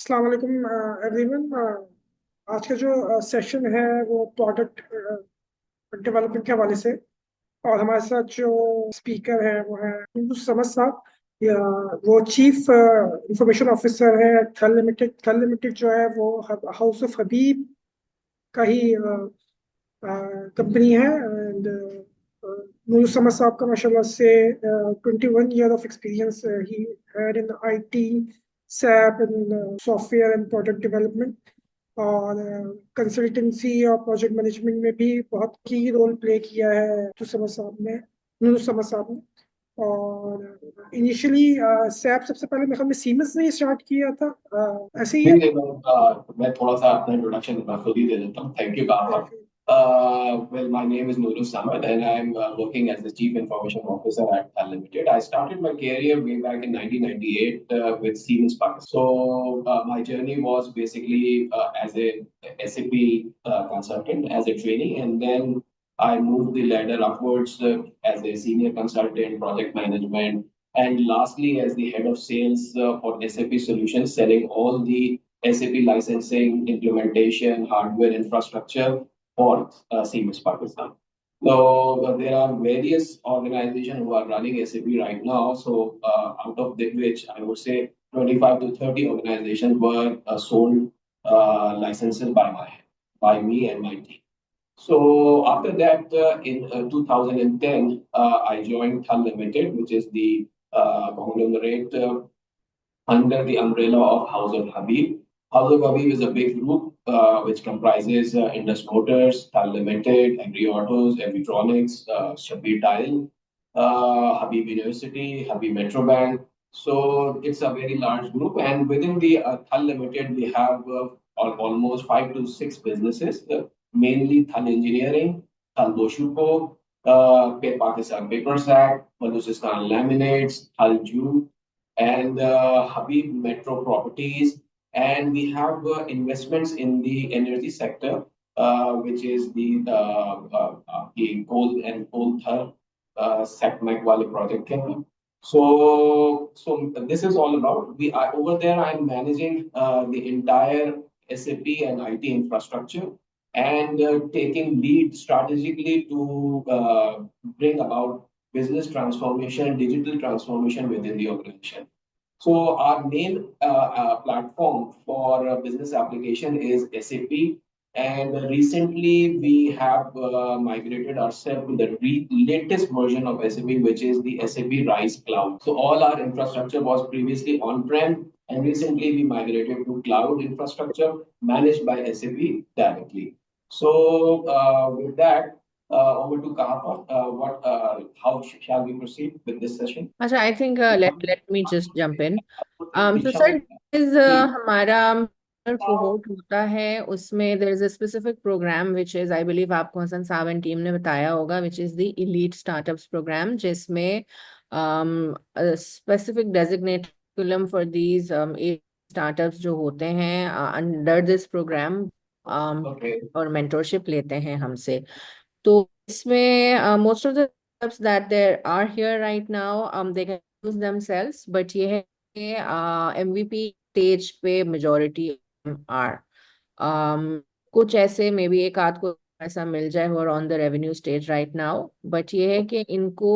अस्सलाम वालेकुम एवरीवन। आज का जो सेशन है वो प्रोडक्ट डेवलपमेंट के हवाले से। और हमारे साथ जो स्पीकर है वो है हिंदू समद साहब। या वो चीफ इंफॉर्मेशन ऑफिसर है थल लिमिटेड। थल लिमिटेड जो है वो हाउस ऑफ हबीब का ही कंपनी है। एंड नूर समद साहब का माशाल्लाह से 21 year of experience he had in IT, SAP and software and product development. और कंसल्टेंसी और प्रोजेक्ट मैनेजमेंट में भी बहुत की रोल प्ले किया है नूर समद साहब ने। और इनिशियली सैप सबसे पहले मेरे ख्याल में सीमेंस ने स्टार्ट किया था। ऐसे ही नहीं है। नहीं मैं थोड़ा सा अपना इंट्रोडक्शन मैं खुद ही दे देता हूँ। थैंक यू काफर। Well, my name is Nurul Samad and I'm working as the Chief Information Officer at Thal Limited. I started my career way back in 1998 with Siemens Pakistan. So my journey was basically as a SAP consultant, as a trainee, and then I moved the ladder upwards as a senior consultant, project management, and lastly as the head of sales for SAP Solutions, selling all the SAP licensing, implementation, hardware, infrastructure for Siemens Pakistan. So there are various organizations who are running SAP right now. So out of which I would say 25 to 30 organizations were sold licenses by me and my team. So after that, in 2010, I joined Thal Limited, which is the conglomerate under the umbrella of House of Habib. House of Habib is a big group which comprises Indus Motors, Thal Limited, Agri Autos, Avitronics, Shabir Tile, Habib University, Habib Metro Bank. So it's a very large group, and within the Thal Limited, we have almost 5 to 6 businesses, mainly Thal Engineering, Thal Boshuko, Pakistan Paper Sack, Baluchistan Laminates, Thal Jute, and Habib Metro Properties. And we have investments in the energy sector, which is the coal and coal third Satmac Wale project. So this is all about. Over there. I'm managing the entire SAP and IT infrastructure and taking lead strategically to bring about business transformation, digital transformation within the organization. So our main platform for business application is SAP, and recently we have migrated ourselves to the latest version of SAP, which is the SAP Rise Cloud. So all our infrastructure was previously on-prem, and recently we migrated to cloud infrastructure managed by SAP directly. So with that, over to Kahapa. How shall we proceed with this session? अच्छा, I think let me just jump in. So Diksha sir, is जी हमारा cohort होता है, उसमें there is a specific program which is, I believe आपको हसन साहब and team ने बताया होगा, which is the Elite Startups program, जिसमें a specific designated curriculum for these startups जो होते हैं under this program ओके और mentorship लेते हैं हमसे. तो इसमें most of the startups that there are here right now, they can use themselves, but ये है कि MVP stage पे majority are. कुछ ऐसे मे बी एक आध को ऐसा मिल जाए और on the revenue stage right now, but ये है कि इनको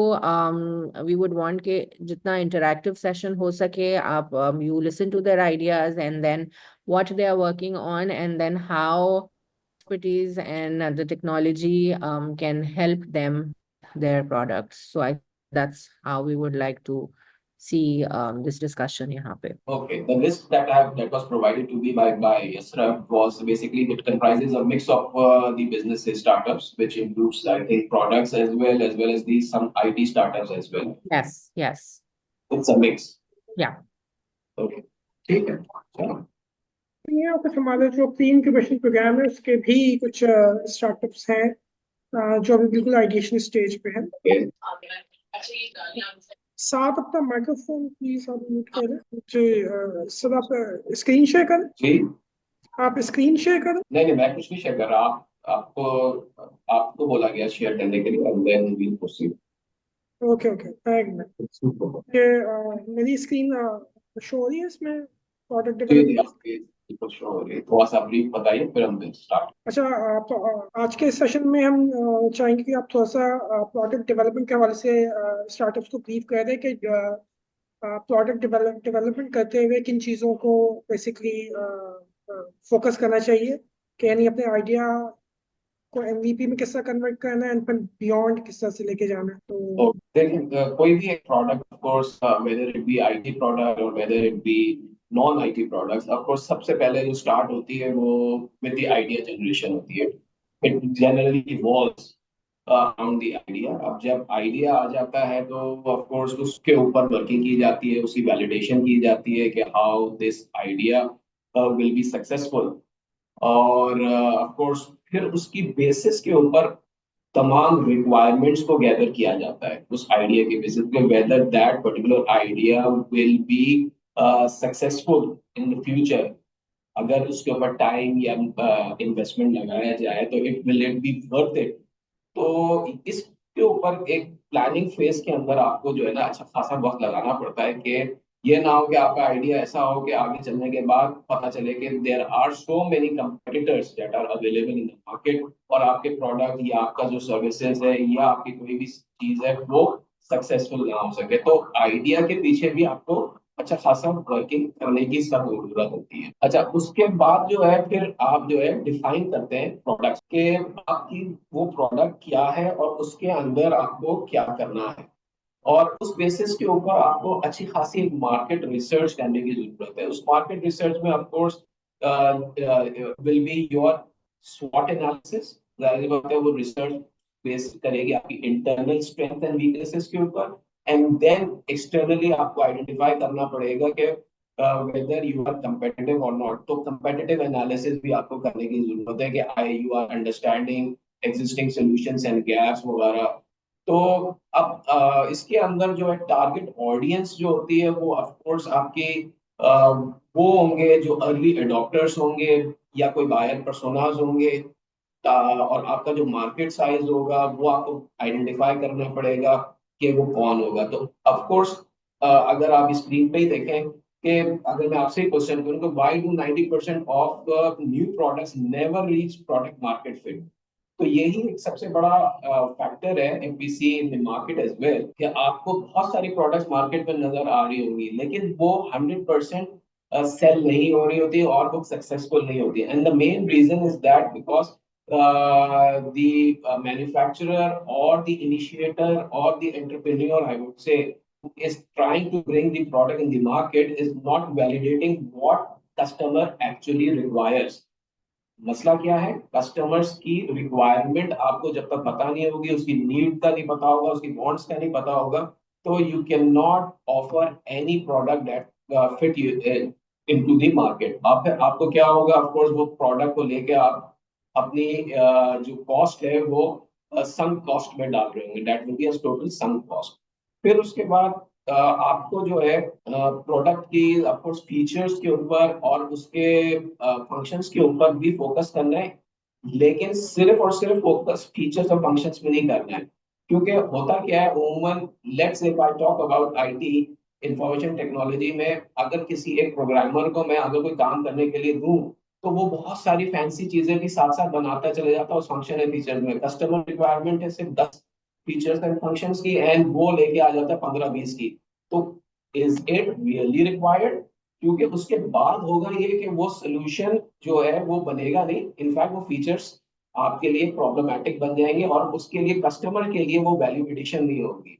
वी वुड वांट के जितना इंटरैक्टिव सेशन हो सके, आप you listen to their ideas and then what they are working on and then how expertise and the technology can help them their products. So that's how we would like to see this discussion यहाँ पे. Okay, the list that was provided to me by Yasra was basically it comprises a mix of the businesses startups, which includes I think products as well as these some IT startups as well. Yes. It's a mix. Yeah. Okay, ठीक है चलो यहाँ कुछ हमारे जो pre incubation programme है उसके भी कुछ स्टार्टअप्स हैं जो अभी बिल्कुल आइडिएशन स्टेज पे है। okay. साथ अपना माइक्रोफोन प्लीज आप म्यूट करें जी। सर आप स्क्रीन शेयर करें। जी आप स्क्रीन शेयर करें। नहीं मैं कुछ नहीं शेयर कर रहा आपको बोला गया शेयर करने के लिए and then we'll proceed. Okay okay, एक मिनट। Super. ये मेरी स्क्रीन शो हो रही है इसमें। प्रोडक्ट जी डेवलपमेंट। आपके कुछ थोड़ा सा ब्रीफ बताइए फिर हम स्टार्ट। अच्छा, आप आज के सेशन में हम चाहेंगे कि आप थोड़ा सा प्रोडक्ट डेवलपमेंट के हवाले से स्टार्टअप्स को ब्रीफ कर दें कि प्रोडक्ट डेवलपमेंट करते हुए किन चीज़ों को बेसिकली फोकस करना चाहिए, कि यानी अपने आइडिया को एमवीपी में किस तरह कन्वर्ट करना है, एंड फिर बियॉन्ड किस तरह से लेके जाना है। तो तो देखिए कोई भी एक product of course whether it be IT product और whether it be non IT products, of course सबसे पहले जो स्टार्ट होती है वो विद द आइडिया जनरेशन होती है। It generally evolves around the idea. अब जब आइडिया आ जाता है तो ऑफ कोर्स उसके ऊपर वर्किंग की जाती है, उसकी वैलिडेशन की जाती है कि how this idea will be successful. और ऑफ कोर्स फिर उसकी बेसिस के ऊपर तमाम रिक्वायरमेंट्स को गैदर किया जाता है उस आइडिया के बेसिस पे, whether that particular idea will be successful in the future. अगर उसके ऊपर टाइम या इन्वेस्टमेंट लगाया जाए तो इट बी वर्थ इट। तो इसके ऊपर एक प्लानिंग फेज के अंदर आपको जो है ना अच्छा खासा वक्त लगाना पड़ता है कि ये ना हो कि आपका आइडिया ऐसा हो कि आगे चलने के बाद पता चले कि there are so many competitors that are available in the market, और आपके प्रोडक्ट या आपका जो सर्विसेज है या आपकी कोई भी चीज है वो सक्सेसफुल ना हो सके। तो आइडिया के पीछे भी आपको अच्छा खासा वर्किंग करने की सब जरूरत होती है। अच्छा, उसके बाद जो है फिर आप जो है डिफाइन करते हैं प्रोडक्ट के, आपकी वो प्रोडक्ट क्या है और उसके अंदर आपको क्या करना है। और उस बेसिस के ऊपर आपको अच्छी खासी एक मार्केट रिसर्च करने की जरूरत है। उस मार्केट रिसर्च में of course will be your स्वॉट एनालिसिस। जाहिर बात है वो रिसर्च बेस करेगी आपकी इंटरनल स्ट्रेंथ एंड वीकनेसेस के ऊपर, एंड देन एक्सटर्नली आपको आइडेंटिफाई करना पड़ेगा कि whether you are competitive or not। तो competitive analysis भी आपको करने की जरूरत है कि you are understanding existing solutions and gaps वगैरह। तो अब इसके अंदर जो है टारगेट ऑडियंस जो होती है वो ऑफ कोर्स आपके वो होंगे जो अर्ली एडॉप्टर्स होंगे या कोई बायर पर्सोनाज होंगे। और आपका जो मार्केट साइज होगा वो आपको आइडेंटिफाई करना पड़ेगा कि वो कौन होगा। तो ऑफ कोर्स अगर आप स्क्रीन पे ही देखें कि अगर मैं आपसे क्वेश्चन करूं तो why do 90% of new products never reach product market fit. तो यही एक सबसे बड़ा फैक्टर है if we see in the market as well, कि आपको बहुत सारी प्रोडक्ट्स मार्केट में नजर आ रही होंगी लेकिन वो 100% सेल नहीं हो रही होती और वो सक्सेसफुल नहीं होती। And the main reason is that because the manufacturer or the initiator or the entrepreneur, I would say, who is trying to bring the product in the market is not validating what customer actually requires। मसला क्या है, customers की requirement आपको जब तक पता नहीं होगी, उसकी नीड का नहीं पता होगा, उसकी वांट्स का नहीं पता होगा, तो you can not offer any product that fit you into the market. आप आपको क्या होगा, ऑफ कोर्स वो प्रोडक्ट को लेके आप अपनी जो कॉस्ट है वो संक कॉस्ट में डाल रहे होंगे, that will be a total sunk cost. फिर उसके बाद आपको जो है प्रोडक्ट की ऑफकोर्स फीचर्स के ऊपर और उसके फंक्शंस के ऊपर भी फोकस करना है, लेकिन सिर्फ और सिर्फ फोकस फीचर्स और फंक्शंस में नहीं करना है। क्योंकि होता क्या है उमूमन, let's if I talk about IT information technology में, अगर किसी एक प्रोग्रामर को मैं अगर कोई काम करने के लिए दूं तो वो बहुत सारी फैंसी चीजें भी साथ साथ बनाता चले जाता है उस फंक्शन एंड फीचर में। कस्टमर रिक्वायरमेंट है सिर्फ 10 फीचर्स एंड फंक्शंस की एंड वो लेके आ जाता है 15-20 की। तो इज इट रियली रिक्वायर्ड? क्योंकि उसके बाद होगा ये कि वो सोल्यूशन जो है वो बनेगा नहीं, इनफैक्ट वो फीचर्स आपके लिए प्रॉब्लमेटिक बन जाएंगे और उसके लिए कस्टमर के लिए वो वैल्यू एडिशन नहीं होगी।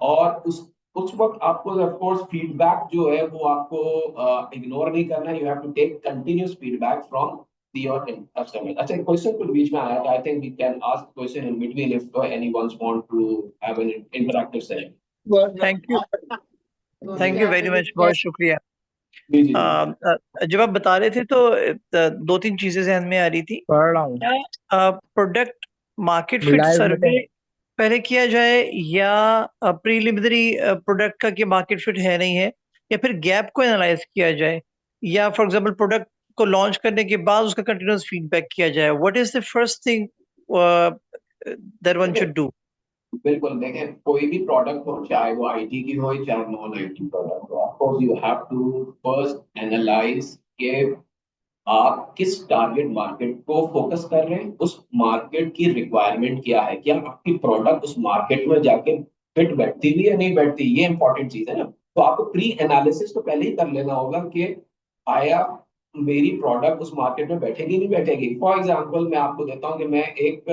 और उस वक्त आपको ऑफ कोर्स फीडबैक जो है वो आपको इग्नोर नहीं करना है। You have to take continuous feedback from your customer. अच्छा, एक क्वेश्चन कुछ बीच में आया था, I think we can ask question in between if anyone want to have an interactive session. Thank you very much, बहुत शुक्रिया। जी जी जब आप बता रहे थे तो दो तीन चीजें ध्यान में आ रही थी। पढ़ रहा हूँ। क्या प्रोडक्ट मार्केट फिट लाइव सर्वे में पहले किया जाए या प्रीलिमिनरी प्रोडक्ट का कि मार्केट फिट है नहीं है, या फिर गैप को एनालाइज किया जाए, या फॉर एग्जांपल प्रोडक्ट को लॉन्च करने के बाद उसका कंटिन्यूअस फीडबैक किया जाए? What is the first thing that one should do? बिल्कुल देखें, कोई भी प्रोडक्ट हो, चाहे वो आईटी की हो चाहे नॉन आईटी प्रोडक्ट हो, of course you have to first analyse के आप किस टारगेट मार्केट को फोकस कर रहे हैं, उस मार्केट की रिक्वायरमेंट क्या है, क्या आपकी प्रोडक्ट उस मार्केट में जाके फिट बैठती भी है नहीं बैठती, ये इंपॉर्टेंट चीज है ना। तो आपको प्री एनालिसिस तो पहले ही कर लेना होगा कि आया मेरी प्रोडक्ट उस मार्केट में बैठेगी नहीं बैठेगी। फॉर एग्जाम्पल मैं आपको देता हूँ कि मैं एक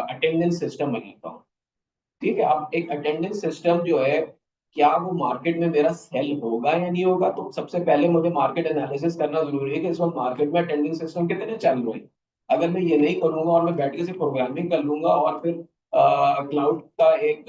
अटेंडेंस सिस्टम बनाता हूँ। ठीक है, अब एक अटेंडेंस सिस्टम जो है, क्या वो मार्केट में मेरा सेल होगा या नहीं होगा, तो सबसे पहले मुझे मार्केट एनालिसिस करना जरूरी है कि इस वक्त मार्केट में अटेंडेंस सिस्टम कितने चल रहे हैं। अगर मैं ये नहीं करूंगा और मैं बैठ के सिर्फ प्रोग्रामिंग कर लूंगा और फिर क्लाउड का एक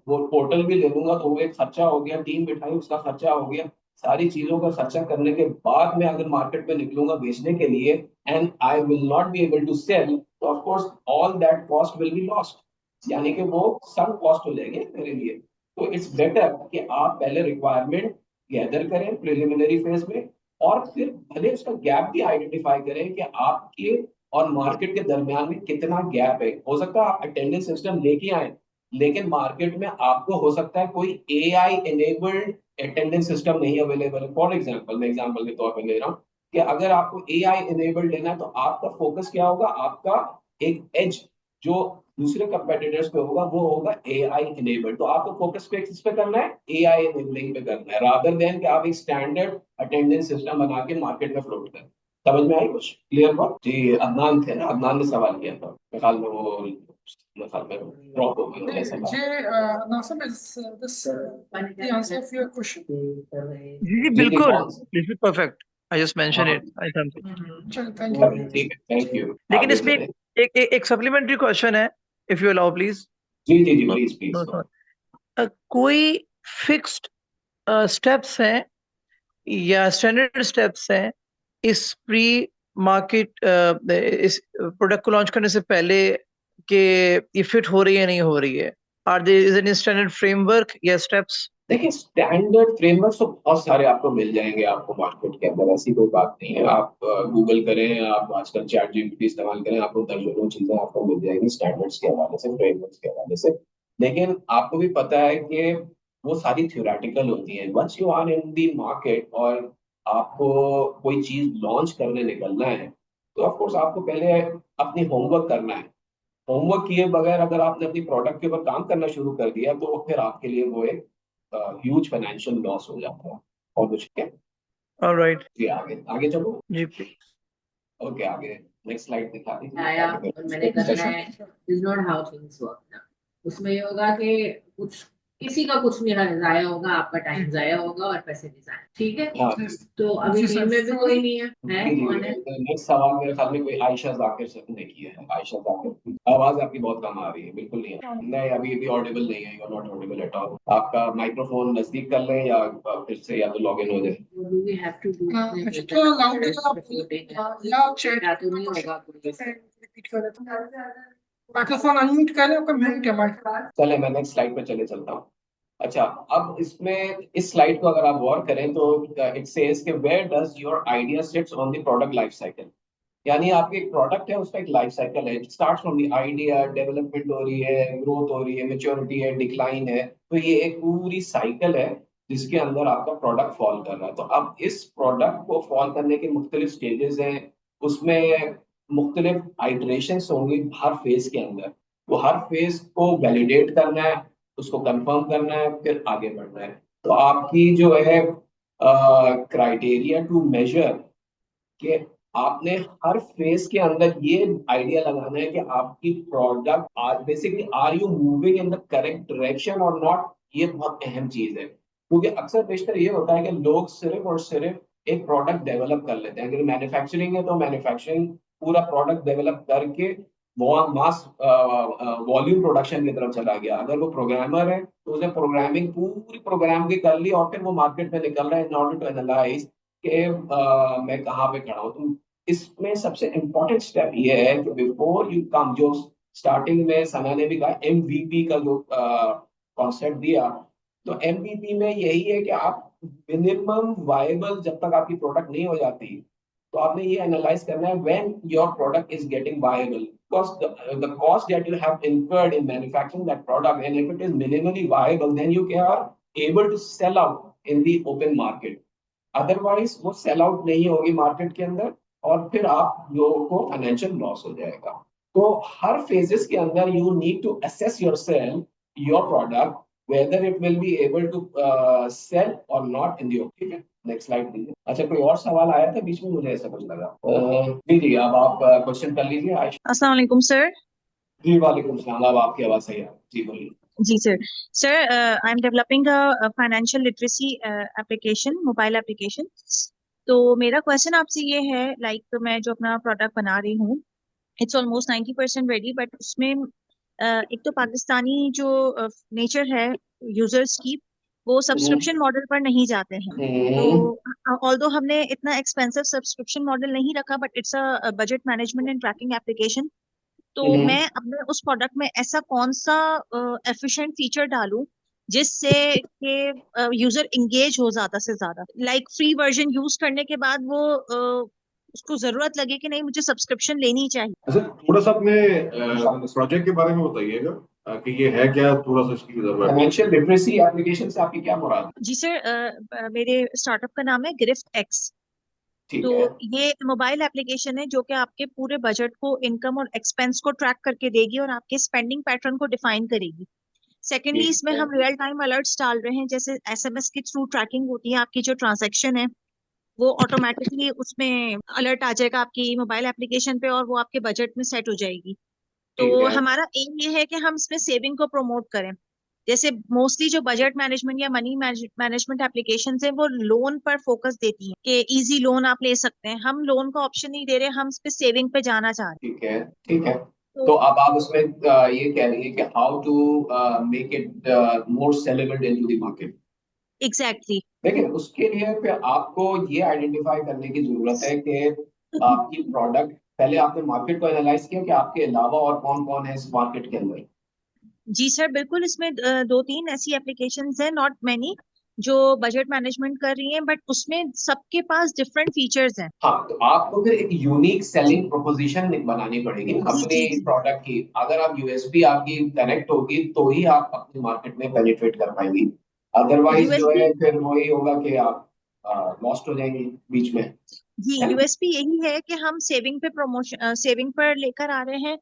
वो पोर्टल भी ले लूंगा, तो वो एक खर्चा हो गया, टीम बिठाई उसका खर्चा हो गया, सारी चीजों का खर्चा करने के बाद मैं अगर मार्केट में निकलूंगा बेचने के लिए and I will not be able to sell, तो of course all that cost will be lost, यानी कि वो सम कॉस्ट हो जाएंगे मेरे लिए। तो इट्स बेटर कि आप पहले रिक्वायरमेंट गैदर करें प्रिलिमिनरी फेज में, और फिर भले उसका गैप भी आइडेंटिफाई करें कि आपके और मार्केट के दरमियान में कितना गैप है। हो सकता है आप अटेंडेंस सिस्टम लेके आए, लेकिन मार्केट में आपको हो सकता है कोई एआई एनेबल्ड अटेंडेंस सिस्टम नहीं अवेलेबल है। फॉर एग्जाम्पल, मैं एग्जाम्पल के तौर पर ले रहा हूँ कि अगर आपको एआई एनेबल्ड लेना है, तो आपका फोकस क्या होगा, आपका एक एज जो दूसरे कंपेटिटर्स पे होगा वो होगा एआई इनेबल्ड। तो आपको फोकस पे किस पे करना है, एआई इनेबलिंग पे करना है, रादर देन कि आप एक स्टैंडर्ड अटेंडेंस सिस्टम बना के मार्केट में फ्लोट करें। समझ में आई कुछ, क्लियर बात जी? अदनान थे ना, अदनान ने सवाल किया था, मेरे ख्याल में वो मेरे ख्याल में ड्रॉप हो गई ऐसा था। Nassim, is this the answer of your question? जी जी जी जी, बिल्कुल, कौन सा? This is perfect. I just mention हाँ इट आई समथिंग। चलो, thank you. ठीक है, थैंक यू, लेकिन आगे इसमें चले। एक सप्लीमेंट्री क्वेश्चन है, इफ यू अलाउ प्लीज। जी जी जी, प्लीज प्लीज। कोई फिक्स्ड स्टेप्स हैं या स्टैंडर्ड स्टेप्स हैं इस प्री मार्केट इस प्रोडक्ट को लॉन्च करने से पहले कि ये फिट हो रही है नहीं हो रही है? Are there is any standard framework या स्टेप्स? देखिए, स्टैंडर्ड फ्रेमवर्क तो बहुत सारे आपको मिल जाएंगे आपको मार्केट के अंदर, ऐसी कोई बात नहीं है। आप गूगल करें, आप आजकल चैट जीपीटी इस्तेमाल करें, आपको दर्जनों चीजें आपको मिल जाएंगी स्टैंडर्ड्स के हवाले से, फ्रेमवर्क्स के हवाले से। लेकिन आपको भी पता है कि वो सारी थ्योरेटिकल होती है। Once you are in the market और आपको कोई चीज लॉन्च करने निकलना है, तो ऑफकोर्स आपको पहले अपनी होमवर्क करना है। होमवर्क किए बगैर अगर आपने अपनी प्रोडक्ट के ऊपर काम करना शुरू कर दिया, तो फिर आपके लिए वो एक ह्यूज फाइनेंशियल लॉस हो जाता है। और कुछ क्या? ऑलराइट जी, आगे आगे चलो। जी प्लीज। ओके, आगे नेक्स्ट स्लाइड दिखा दीजिए, आया आगे और मैंने फिर करना सेशन। है, is not how things work ना। उसमें ये होगा कि कुछ किसी का कुछ नहीं जाया होगा, आपका टाइम जाया होगा और पैसे भी जाए, ठीक है। हाँ तो अभी जी टीम सर। में भी कोई नहीं है, जी जी, कौन है? नेक्स्ट सवाल मेरे ख्याल में कोई आयशा जाकिर सर ने किया है। आयशा जाकिर, आवाज आपकी बहुत कम आ रही है, बिल्कुल नहीं है। नहीं, अभी भी ऑडिबल नहीं है, you are not audible at all. आपका माइक्रोफोन नजदीक कर लें या फिर से या तो लॉग इन हो जाए। What do we have to do? अच्छा, थोड़ा लाउड है तो आप या चैट या तो नहीं होगा कुछ। रिपीट कर देता हूँ। माइक्रोफोन अनम्यूट करें, आपका म्यूट है माइक। चले, मैं नेक्स्ट स्लाइड पे चले चलता हूँ। अच्छा, अब इसमें इस स्लाइड को अगर आप गौर करें तो इट सेज कि where does your idea sits on the product life cycle. यानी आपकी एक प्रोडक्ट है, उसका एक लाइफ साइकिल है। Start from the idea, development हो रही है, ग्रोथ हो रही है, मेच्योरिटी है, डिक्लाइन है। तो ये एक पूरी साइकिल है जिसके अंदर आपका प्रोडक्ट फॉल कर रहा है। तो अब इस प्रोडक्ट को फॉल करने के मुख्तलिफ स्टेजेस हैं, उसमें मुख्तलिफ आइटरेशंस होंगी हर फेज के अंदर। वो हर फेज को वैलिडेट करना है, उसको कंफर्म करना है, फिर आगे बढ़ना है। तो आपकी जो है क्राइटेरिया टू मेजर कि आपने हर फेज के अंदर ये आइडिया लगाना है कि आपकी product are basically are you moving in the correct direction और नॉट। ये बहुत अहम चीज है, क्योंकि अक्सर बेशतर ये होता है कि लोग सिर्फ और सिर्फ एक प्रोडक्ट डेवलप कर लेते हैं। अगर मैन्युफैक्चरिंग है तो मैन्युफैक्चरिंग पूरा प्रोडक्ट डेवलप करके वो मास वॉल्यूम प्रोडक्शन की तरफ चला गया। अगर वो प्रोग्रामर है तो उसने प्रोग्रामिंग पूरी प्रोग्राम की कर ली और फिर वो मार्केट में निकल रहा है इन ऑर्डर टू एनालाइज कि मैं कहाँ पे खड़ा हूँ। तो इसमें सबसे इम्पोर्टेंट स्टेप ये है कि बिफोर यू कम, जो स्टार्टिंग में सना ने भी कहा एमवीपी का जो कॉन्सेप्ट दिया, तो एमवीपी में यही है कि आप मिनिमम वायबल जब तक आपकी प्रोडक्ट नहीं हो जाती, तो आपने ये एनालाइज करना है when your product is getting viable, because the cost that you have incurred in manufacturing that product, and if it is minimally viable then you can are able to sell out in the open market. Otherwise वो sell out नहीं होगी market के अंदर, और फिर आप लोगों को फाइनेंशियल लॉस हो जाएगा। तो हर फेजेस के अंदर you need to assess yourself, your product, whether it will be able to sell or not in the open। ठीक है, नेक्स्ट स्लाइड दीजिए। अच्छा, कोई और सवाल आया था बीच में, मुझे ऐसा कुछ लगा। जी जी, अब आप क्वेश्चन कर लीजिए आयशा। अस्सलाम वालेकुम सर। जी वालेकुम सलाम, अब आपकी आवाज सही है, जी बोलिए। जी sir. Sir, I am developing a financial literacy application, mobile application. तो मेरा क्वेश्चन आपसे ये है, लाइक मैं जो अपना प्रोडक्ट बना रही हूँ, इट्स ऑलमोस्ट 90% रेडी, बट उसमें एक तो पाकिस्तानी जो नेचर है यूजर्स की, वो सब्सक्रिप्शन मॉडल पर नहीं जाते हैं। तो ऑल्दो हमने इतना एक्सपेंसिव सब्सक्रिप्शन मॉडल नहीं रखा, but it's a budget management and trekking application. तो मैं अपने उस प्रोडक्ट में ऐसा कौन सा एफिशिएंट फीचर डालूं जिससे कि यूजर इंगेज हो ज्यादा से ज्यादा, लाइक फ्री वर्जन यूज करने के बाद वो उसको जरूरत लगे कि नहीं मुझे सब्सक्रिप्शन लेनी चाहिए। अच्छा, थोड़ा सा अपने प्रोजेक्ट के बारे में बताइएगा कि ये है क्या, थोड़ा सा इसकी जरूरत है। फाइनेंशियल लिटरेसी एप्लीकेशन से आपकी क्या मुराद है? जी सर, मेरे स्टार्टअप का नाम है गिरफ्ट एक्स। ठीक तो है, ये मोबाइल एप्लीकेशन है जो कि आपके पूरे बजट को, इनकम और एक्सपेंस को ट्रैक करके देगी और आपके स्पेंडिंग पैटर्न को डिफाइन करेगी। सेकेंडली, ठीक इसमें है। हम रियल टाइम अलर्ट्स डाल रहे हैं, जैसे एसएमएस के थ्रू ट्रैकिंग होती है आपकी जो ट्रांजैक्शन है, वो ऑटोमेटिकली उसमें अलर्ट आ जाएगा आपकी मोबाइल एप्लीकेशन पे और वो आपके बजट में सेट हो जाएगी। तो ठीक है, हमारा एम ये है कि हम इसमें सेविंग को प्रमोट करें। जैसे मोस्टली जो बजट मैनेजमेंट या मनी मैनेजमेंट एप्लीकेशन है वो लोन पर फोकस देती हैं कि इजी लोन आप ले सकते हैं। हम लोन का ऑप्शन नहीं दे रहे, हम इस पे सेविंग पे जाना चाह रहे ठीक है, ठीक है। हैं। तो तो अब आप उसमें ये कह रही है कि how to make it more sellable into the market. Exactly. लेकिन उसके लिए फिर आपको ये आइडेंटिफाई करने की जरूरत है कि आपकी प्रोडक्ट, पहले आपने मार्केट को एनालाइज किया कि आपके अलावा और कौन कौन है इस मार्केट के अंदर। जी सर, बिल्कुल। इसमें दो तीन ऐसी एप्लीकेशंस हैं, नॉट मेनी, जो बजट मैनेजमेंट कर रही हैं, बट उसमें सबके पास डिफरेंट फीचर्स हैं। हाँ, तो आपको फिर एक यूनिक सेलिंग प्रोपोजिशन बनानी पड़ेगी ना जी अपनी जी जी। प्रोडक्ट की। अगर आप यूएसपी आपकी कनेक्ट होगी तो ही आप अपनी मार्केट में पेनिट्रेट कर पाएंगी, अदरवाइज जो यूएसपी, है फिर वही होगा कि आप लॉस्ट हो जाएंगे बीच में, जी है ना? यूएसपी यही है कि हम सेविंग पे प्रमोशन, सेविंग पर लेकर आ रहे हैं।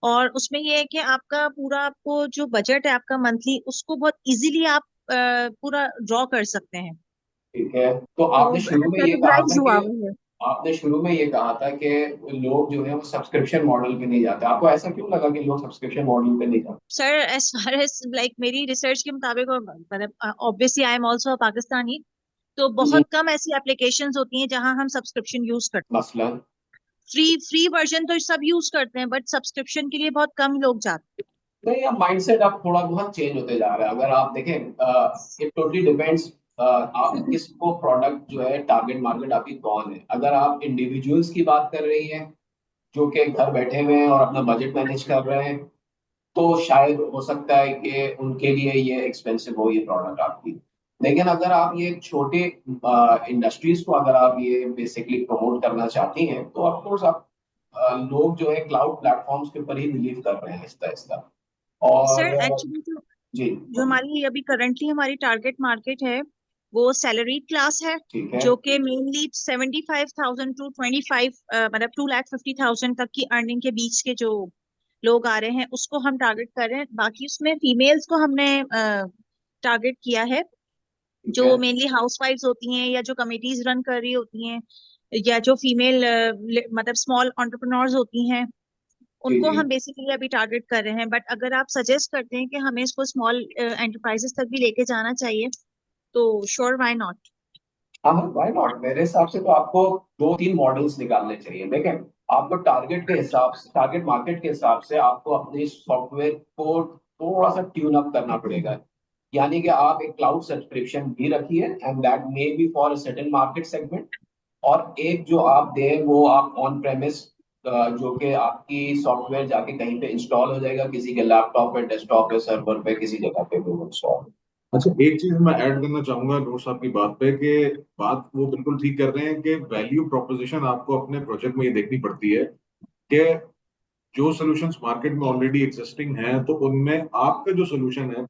और उसमें ये है कि आपका पूरा, आपको जो बजट है आपका मंथली, उसको बहुत इजीली आप पूरा ड्रॉ कर सकते हैं। ठीक है। तो तो आपने शुरू में ये कहा कैटेगराइज था हुआ कि हुआ है। आपने शुरू में ये कहा था कि लोग जो है वो सब्सक्रिप्शन मॉडल पे नहीं जाते, आपको ऐसा क्यों लगा कि लोग सब्सक्रिप्शन मॉडल पे नहीं जाते? Sir, as far as like मेरी रिसर्च के मुताबिक, और मतलब obviously I am also Pakistani, तो बहुत कम ऐसी एप्लीकेशंस होती हैं जहां हम सब्सक्रिप्शन यूज करते मसलन हैं। फ्री वर्जन तो सब यूज करते हैं, बट सब्सक्रिप्शन के लिए बहुत कम लोग जाते नहीं, अब माइंडसेट अब थोड़ा बहुत चेंज होते जा रहा है। अगर आप देखें, इट टोटली डिपेंड्स आप हैं। किसको प्रोडक्ट जो है, टारगेट मार्केट आपकी कौन है। अगर आप इंडिविजुअल्स की बात कर रही हैं जो कि घर बैठे हुए हैं और अपना बजट मैनेज कर रहे हैं, तो शायद हो सकता है कि उनके लिए ये एक्सपेंसिव हो ये प्रोडक्ट आपकी। लेकिन अगर आप ये छोटे इंडस्ट्रीज को अगर आप ये बेसिकली प्रमोट करना चाहती हैं, तो ऑफ कोर्स आप लोग जो है क्लाउड प्लेटफॉर्म्स के ऊपर ही बिलीव कर रहे हैं आहिस्ता आहिस्ता। और सर एक्चुअली जी जो बोलिए। हमारी अभी करंटली हमारी टारगेट मार्केट है, वो सैलरीड क्लास है, ठीक है, जो कि मेनली 75,000 टू 25, मतलब 2,50,000 तक की अर्निंग के बीच के जो लोग आ रहे हैं, उसको हम टारगेट कर रहे हैं। बाकी उसमें फीमेल्स को हमने टारगेट किया है, ठीक जो है, मेनली हाउसवाइफ्स होती हैं या जो कमिटीज रन कर रही होती हैं, या जो फीमेल मतलब स्मॉल एंटरप्रेन्योर्स होती हैं, जी उनको जी। हम बेसिकली अभी टारगेट कर रहे हैं। बट अगर आप सजेस्ट करते हैं कि हमें इसको स्मॉल एंटरप्राइजेस तक भी लेके जाना चाहिए, तो श्योर, व्हाई नॉट। हाँ हाँ, व्हाई नॉट। मेरे हिसाब से तो आपको दो तीन मॉडल्स निकालने चाहिए। देखें, आपको टारगेट के हिसाब से, टारगेट मार्केट के हिसाब से आपको अपने सॉफ्टवेयर को थोड़ा सा ट्यून अप करना पड़ेगा। यानी कि आप एक क्लाउड सब्सक्रिप्शन भी रखिए, and that may be for a certain market segment. और एक जो आप दें वो आप ऑन प्रेमिस, जो कि आपकी सॉफ्टवेयर जाके कहीं पे इंस्टॉल हो जाएगा, किसी के लैपटॉप पे, डेस्कटॉप पे, सर्वर पे, किसी जगह पे वो इंस्टॉल। अच्छा, एक चीज मैं ऐड करना चाहूंगा नूर साहब की बात पे कि बात वो बिल्कुल ठीक कर रहे हैं कि वैल्यू प्रोपोजिशन आपको अपने प्रोजेक्ट में ये देखनी पड़ती है कि जो सॉल्यूशंस मार्केट में ऑलरेडी एग्जिस्टिंग हैं तो उनमें आपका जो सॉल्यूशन है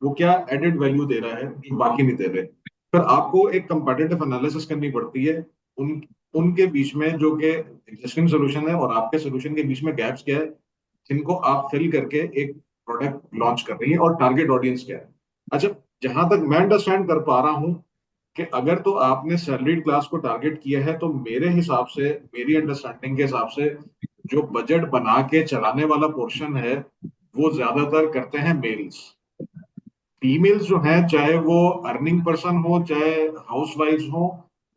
वो क्या एडेड वैल्यू दे रहा है जो बाकी नहीं दे रहे। फिर आपको एक कंपेटिटिव एनालिसिस करनी पड़ती है उन उनके बीच में जो कि एग्जिस्टिंग सॉल्यूशन है और आपके सॉल्यूशन के बीच में गैप्स क्या है जिनको आप फिल करके एक प्रोडक्ट लॉन्च कर रही है और टारगेट ऑडियंस क्या है। अच्छा, जहां तक मैं अंडरस्टैंड कर पा रहा हूँ कि अगर तो आपने सैलरीड क्लास को टारगेट किया है तो मेरे हिसाब से, मेरी अंडरस्टैंडिंग के हिसाब से जो बजट बना के चलाने वाला पोर्शन है वो ज्यादातर करते हैं मेल्स। फीमेल्स जो हैं चाहे वो अर्निंग पर्सन हो चाहे हाउस वाइफ्स हो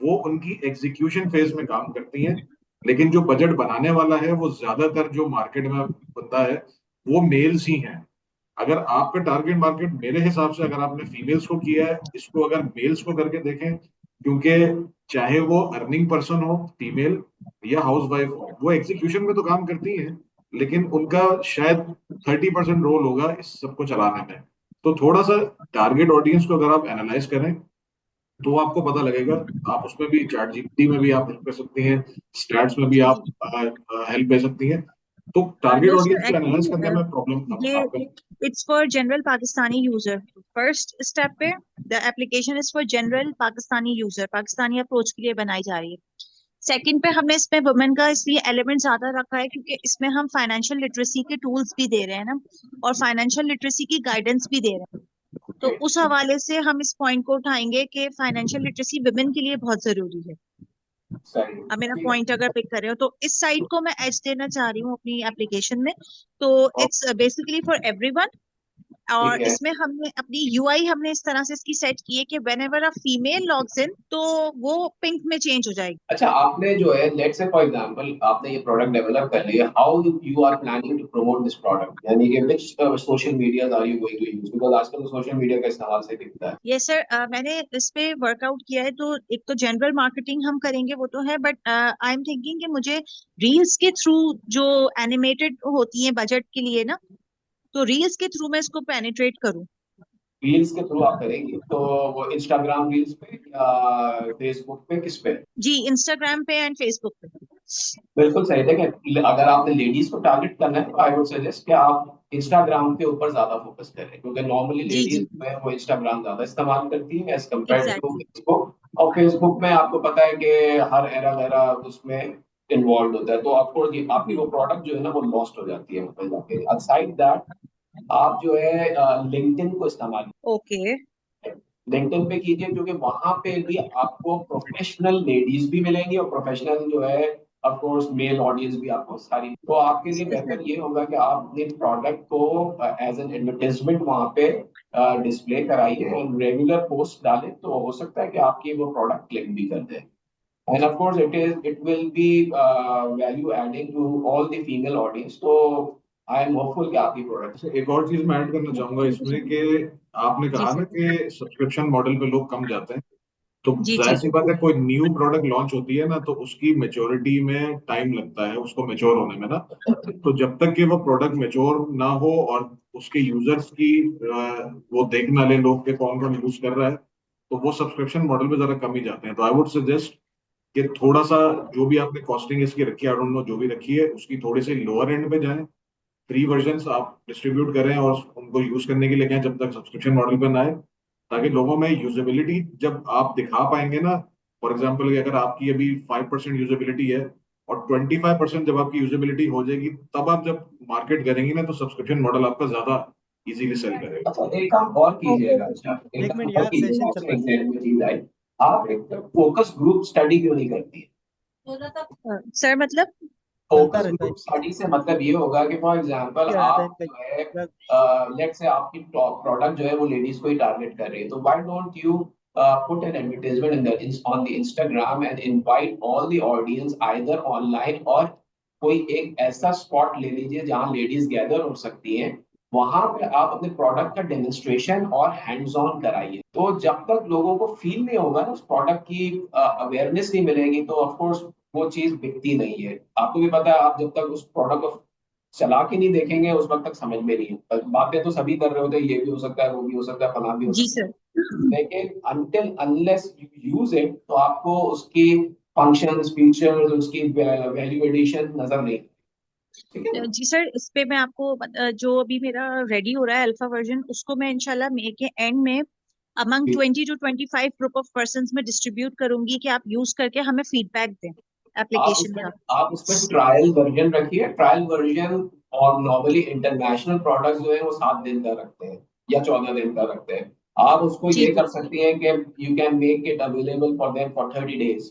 वो उनकी एग्जीक्यूशन फेज में काम करती हैं। लेकिन जो बजट बनाने वाला है वो ज्यादातर जो मार्केट में बंदा है वो मेल्स ही हैं। अगर आपका टारगेट मार्केट मेरे हिसाब से अगर आपने फीमेल्स को किया है इसको अगर मेल्स को करके देखें, क्योंकि चाहे वो अर्निंग पर्सन हो फीमेल या हाउस वाइफ हो वो एग्जीक्यूशन में तो काम करती हैं लेकिन उनका शायद 30% रोल होगा इस सबको चलाने में। तो थोड़ा सा टारगेट ऑडियंस को अगर आप एनालाइज करें तो आपको पता लगेगा। आप उसमें भी चैट जीपीटी में भी आप हेल्प कर सकती हैं, स्टैट्स में भी जी आप जी हेल्प ले सकती हैं। तो टारगेट नो ऑडियंस सर को एनालाइज करने एक्चुअली में प्रॉब्लम ये आपका। It's for general Pakistani user. First step पे the application is for general Pakistani user, Pakistani approach के लिए बनाई जा रही है। सेकंड पे हमने इसमें वुमेन का इसलिए एलिमेंट ज्यादा रखा है क्योंकि इसमें हम फाइनेंशियल लिटरेसी के टूल्स भी दे रहे हैं ना, और फाइनेंशियल लिटरेसी की गाइडेंस भी दे रहे हैं। तो उस हवाले से हम इस पॉइंट को उठाएंगे कि फाइनेंशियल लिटरेसी वुमेन के लिए बहुत जरूरी है। सही, अब मेरा ठीक है। पॉइंट अगर पिक कर रहे हो तो इस साइड को मैं एज देना चाह रही हूँ अपनी एप्लीकेशन में। तो और इट्स बेसिकली फॉर एवरीवन। और ठीक है। इसमें हमने अपनी यूआई हमने इस तरह से इसकी सेट की है कि whenever a female logs in तो वो पिंक में चेंज हो जाएगी। अच्छा, आपने जो है लेट्स से फॉर एग्जांपल आपने ये प्रोडक्ट डेवलप कर लिया, how you are planning to promote this product, यानी कि which social medias are you going to use, because आजकल तो सोशल मीडिया का इस्तेमाल से दिखता है। यस सर, मैंने इस पे वर्कआउट किया है। तो एक तो जनरल मार्केटिंग हम करेंगे वो तो है, बट आई एम थिंकिंग कि मुझे रील्स के थ्रू जो एनिमेटेड होती हैं बजट के लिए ना, तो रील्स के थ्रू मैं इसको पेनिट्रेट करूं। रील्स के थ्रू आप करेंगे तो वो इंस्टाग्राम रील्स पे या फेसबुक पे, किस पे? जी, इंस्टाग्राम पे एंड फेसबुक पे। बिल्कुल सही। देखें, अगर आपने लेडीज को टारगेट करना है तो आई वुड सजेस्ट कि आप इंस्टाग्राम के ऊपर ज्यादा फोकस करें, क्योंकि नॉर्मली जी जी लेडीज जो है वो इंस्टाग्राम ज्यादा इस्तेमाल करती है as compare to exactly. Facebook. और फेसबुक में आपको पता है कि हर एरा वगैरह उसमें इन्वॉल्व होता है, तो आपको आपकी वो प्रोडक्ट जो है ना वो लॉस्ट हो जाती है वहाँ पे जाके। असाइड दैट आप जो है लिंक्डइन को इस्तेमाल, ओके। लिंक्डइन पे कीजिए, क्योंकि वहां पे भी आपको प्रोफेशनल लेडीज भी मिलेंगी और प्रोफेशनल जो है ऑफ कोर्स मेल ऑडियंस भी आपको सारी। तो आपके लिए बेहतर ये होगा कि आप अपने प्रोडक्ट को एज एन एडवर्टाइजमेंट वहां पे डिस्प्ले कराइए और रेगुलर पोस्ट डालें, तो हो सकता है कि आपकी वो प्रोडक्ट क्लिक भी कर दे। And of course it will be value adding to all the female audience. तो आई एम होपफुल कि आपकी प्रोडक्ट। अच्छा, एक और चीज मैं ऐड करना चाहूंगा इसमें कि आपने जी कहा ना सर। कि सब्सक्रिप्शन मॉडल पे लोग कम जाते हैं। तो जी जाहिर जी सी बात है कोई न्यू प्रोडक्ट लॉन्च होती है ना तो उसकी मेच्योरिटी में टाइम लगता है उसको मेच्योर होने में ना। तो जब तक कि वो प्रोडक्ट मेच्योर ना हो और उसके यूजर्स की वो देख ना ले लोग के कौन कौन यूज कर रहा है तो वो सब्सक्रिप्शन मॉडल में जरा कम ही जाते हैं। तो आई वुड सजेस्ट कि थोड़ा सा जो भी आपने कॉस्टिंग इसकी रखी है, आई डोंट नो जो भी रखी है उसकी थोड़ी सी लोअर एंड पे जाएं, फ्री वर्जन आप डिस्ट्रीब्यूट करें और उनको यूज करने के लिए कहें जब तक सब्सक्रिप्शन मॉडल पे ना आए, ताकि लोगों में यूजेबिलिटी जब आप दिखा पाएंगे ना। फॉर एग्जाम्पल अगर आपकी अभी 5% यूजेबिलिटी है और 25% जब आपकी यूजेबिलिटी हो जाएगी तब आप जब मार्केट करेंगी ना तो सब्सक्रिप्शन मॉडल आपका ज्यादा इजीली सेल करेगा। अच्छा, एक काम और ओके कीजिएगा। ओके। अच्छा, एक एक काम मिनट और यार, कीजिएगा, सेशन चल आपसे रहा एक ध्यान में चीज आई। आप एक फोकस ग्रुप स्टडी क्यों नहीं करती? है सर मतलब। है चलता फोकस रहता है। ग्रुप स्टडी से मतलब ये होगा कि फॉर एग्जांपल क्या रहता है आप इनका? जो है लेट्स से आपकी टॉप प्रोडक्ट जो है वो लेडीज को ही टारगेट कर रही है, तो why don't you put an advertisement in on the Instagram and invite all the audience either online और कोई एक ऐसा स्पॉट ले लीजिए जहां लेडीज गैदर हो सकती हैं। वहां पे आप अपने प्रोडक्ट का डेमोन्स्ट्रेशन और हैंड्स ऑन कराइए। तो जब तक लोगों को फील नहीं होगा ना उस प्रोडक्ट की अवेयरनेस नहीं मिलेगी, तो ऑफ कोर्स वो चीज बिकती नहीं है। आपको भी पता है, आप जब तक उस प्रोडक्ट को चला के नहीं देखेंगे उस वक्त तक समझ में नहीं है। बातें तो सभी कर रहे होते हैं, ये भी हो सकता है, वो भी हो सकता है, फलाना भी हो जी सकता है, सर। लेकिन until unless you use it तो आपको उसकी फंक्शंस, फीचर्स, उसकी वैल्यू एडिशन नजर नहीं, ठीक है ना? जी सर, इस पे मैं आपको जो अभी मेरा रेडी हो रहा है अल्फा वर्जन, उसको मैं इंशाल्लाह मई के एंड में among 20 to 25 group of persons में डिस्ट्रीब्यूट करूंगी कि आप यूज करके हमें फीडबैक दें आप एप्लीकेशन उसमें का। आप उसमें ट्रायल वर्जन रखिए। ट्रायल वर्जन और नॉर्मली इंटरनेशनल प्रोडक्ट्स जो है वो 7 दिन का रखते हैं या 14 दिन का रखते हैं। आप उसको जी ये कर सकती हैं कि you can make it available for them for 30 days।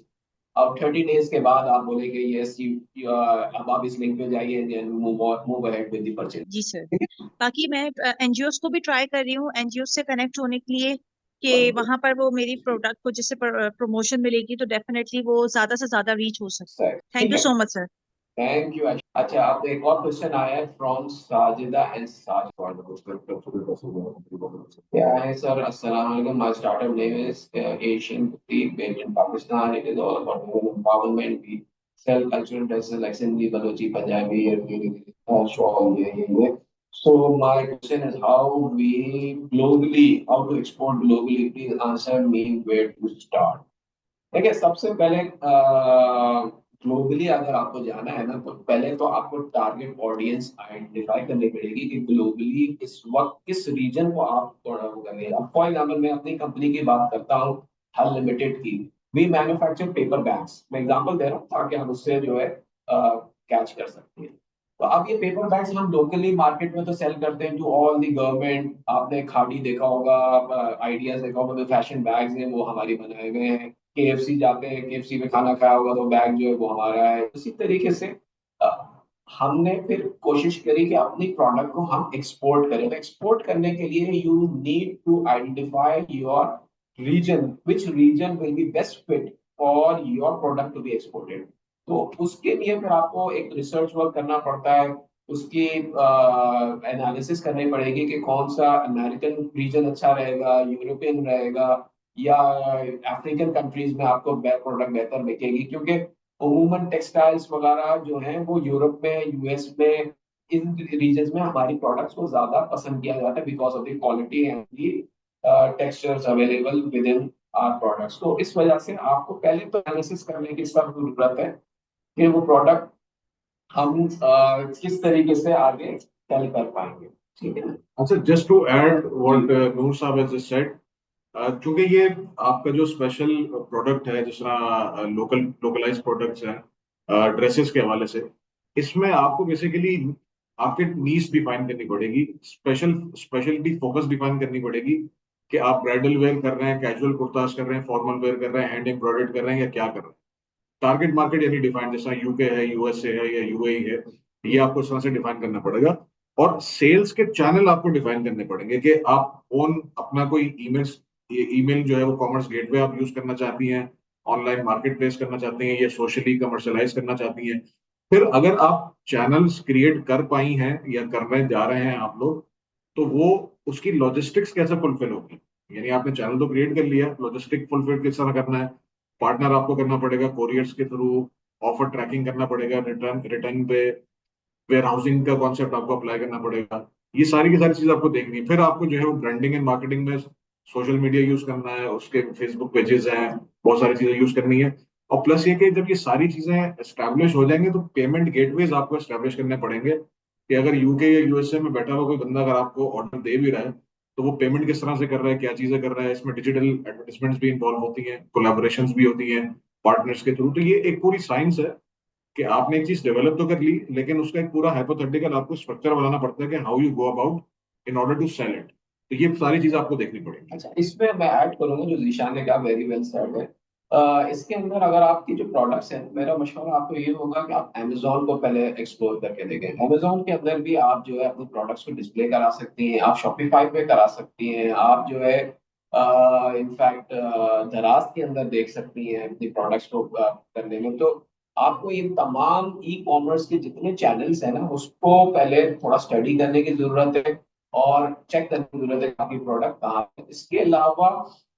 अब 30 days के बाद आप बोलेंगे यस यू, अब आप इस लिंक पे जाइए and move ahead with the purchase. जी सर। बाकी मैं एनजीओस को भी ट्राई कर रही हूँ, एनजीओ से कनेक्ट होने के लिए, कि वहां पर वो मेरी प्रोडक्ट को जिससे प्रमोशन मिलेगी तो डेफिनेटली वो ज्यादा से ज्यादा रीच हो सकती है। थैंक ठीक यू है, so much sir. Thank you. अच्छा, आप एक और क्वेश्चन आया है फ्रॉम साजिदा एंड साजिद। क्या है सर? अस्सलाम वालेकुम, my startup name is Asian boutique based in Pakistan. It is all about women empowerment. We sell cultural dresses like Sindhi, Balochi, Punjabi, shawl, ये। So my question is how we globally, how to export globally? Please answer me where to start. देखिए, सबसे पहले globally अगर आपको जाना है ना, तो पहले तो आपको टारगेट ऑडियंस आइडेंटिफाई करनी पड़ेगी कि ग्लोबली इस वक्त किस रीजन को आप थोड़ा वो करेंगे। अब फॉर एग्जाम्पल मैं अपनी कंपनी की बात करता हूँ, हल लिमिटेड की। वी मैन्युफैक्चर पेपर बैग्स, मैं एग्जांपल दे रहा हूँ ताकि हम उससे जो है कैच कर सकते हैं। तो अब ये पेपर बैग्स हम लोकली मार्केट में तो सेल करते हैं टू ऑल दी गवर्नमेंट। आपने खादी देखा होगा, आइडियाज देखा होगा, जो फैशन बैग्स हैं वो हमारी बनाए हुए हैं। केएफसी जाते हैं, केएफसी में खाना खाया होगा तो बैग जो है वो हमारा है। उसी तरीके से अ, हमने फिर कोशिश करी कि अपनी प्रोडक्ट को हम एक्सपोर्ट करें। तो एक्सपोर्ट करने के लिए you need to identify your region, which region will be best fit for your product to be exported. तो उसके लिए फिर आपको एक रिसर्च वर्क करना पड़ता है, उसकी एनालिसिस करनी पड़ेगी कि कौन सा अमेरिकन रीजन अच्छा रहेगा, यूरोपियन रहेगा, या अफ्रीकन कंट्रीज में आपको प्रोडक्ट बेहतर बिकेगी। क्योंकि अमूमन टेक्सटाइल्स वगैरह जो हैं वो यूरोप में, यूएस में, इन रीजन में हमारी प्रोडक्ट्स को ज्यादा पसंद किया जाता है because of the quality and the textures available with in are products. तो इस वजह से आपको पहले तो एनालिसिस करने की सब जरूरत है कि वो प्रोडक्ट हम किस तरीके से आगे सेल कर पाएंगे, ठीक है ना? अच्छा, just to add what Noor साहब हैज जस्ट सेड, क्योंकि ये आपका जो स्पेशल प्रोडक्ट है, जिस तरह लोकलाइज प्रोडक्ट्स हैं ड्रेसेस के हवाले से, इसमें आपको बेसिकली आपके नीड्स डिफाइन करनी पड़ेगी, स्पेशलिटी फोकस डिफाइन करनी पड़ेगी कि आप ब्राइडल वेयर कर रहे हैं, कैजुअल कुर्ताज कर रहे हैं, फॉर्मल वेयर कर रहे हैं, हैंड एम्ब्रॉयडर्ड कर रहे हैं, या क्या कर रहे हैं। टारगेट मार्केट यानी डिफाइन, जैसा यूके है, यूएसए है या यूएई है, ये आपको इस तरह से डिफाइन करना पड़ेगा। और सेल्स के चैनल आपको डिफाइन करने पड़ेंगे कि आप ओन अपना कोई ईमेल जो है वो कॉमर्स गेटवे आप यूज करना चाहती हैं, ऑनलाइन मार्केट प्लेस करना चाहती हैं, या सोशली कमर्शलाइज करना चाहती हैं। फिर अगर आप चैनल्स क्रिएट कर पाई हैं या करने जा रहे हैं आप लोग, तो वो उसकी लॉजिस्टिक्स कैसे फुलफिल होगी। यानी आपने चैनल तो क्रिएट कर लिया, लॉजिस्टिक फुलफिल किस तरह करना है, पार्टनर आपको करना पड़ेगा कोरियर्स के थ्रू, ऑफर ट्रैकिंग करना पड़ेगा, रिटर्न रिटर्न पे वेयर हाउसिंग का कॉन्सेप्ट आपको अप्लाई करना पड़ेगा। ये सारी की सारी चीज आपको देखनी है। फिर आपको जो है वो ब्रांडिंग एंड मार्केटिंग में सोशल मीडिया यूज करना है, उसके फेसबुक पेजेस हैं, बहुत सारी चीजें यूज करनी है। और प्लस ये कि जब ये सारी चीजें एस्टेब्लिश हो जाएंगे तो पेमेंट गेटवेज आपको एस्टेब्लिश करने पड़ेंगे कि अगर यूके या यूएसए में बैठा हुआ कोई बंदा अगर आपको ऑर्डर दे भी रहा है, तो वो पेमेंट किस तरह से कर रहा है, क्या चीजें कर रहा है। इसमें डिजिटल एडवर्टाइजमेंट्स भी इन्वॉल्व होती हैं, कोलैबोरेशंस भी होती हैं पार्टनर्स के थ्रू। तो ये एक पूरी साइंस है कि आपने एक चीज डेवलप तो कर ली, लेकिन उसका एक पूरा हाइपोथेटिकल आपको स्ट्रक्चर बनाना पड़ता है कि how you go about in order to sell it. तो ये सारी चीज आपको देखनी पड़ेगी। अच्छा, इसमें मैं ऐड करूंगा जो जीशान ने कहा, वेरी वेल सेड है। इसके अंदर अगर आपकी जो प्रोडक्ट्स हैं, मेरा मशवरा आपको ये होगा कि आप अमेजोन को पहले एक्सप्लोर करके देखें। अमेजोन के अंदर भी आप जो है अपने प्रोडक्ट्स को डिस्प्ले करा सकती हैं, आप शॉपिफाई पे करा सकती हैं, आप जो है इनफैक्ट दराज के अंदर देख सकती हैं अपनी प्रोडक्ट्स को करने में। तो आपको ये तमाम ई कॉमर्स के जितने चैनल्स हैं ना, उसको पहले थोड़ा स्टडी करने की जरूरत है और चेक करने की जरूरत है कि आपकी प्रोडक्ट कहाँ है। इसके अलावा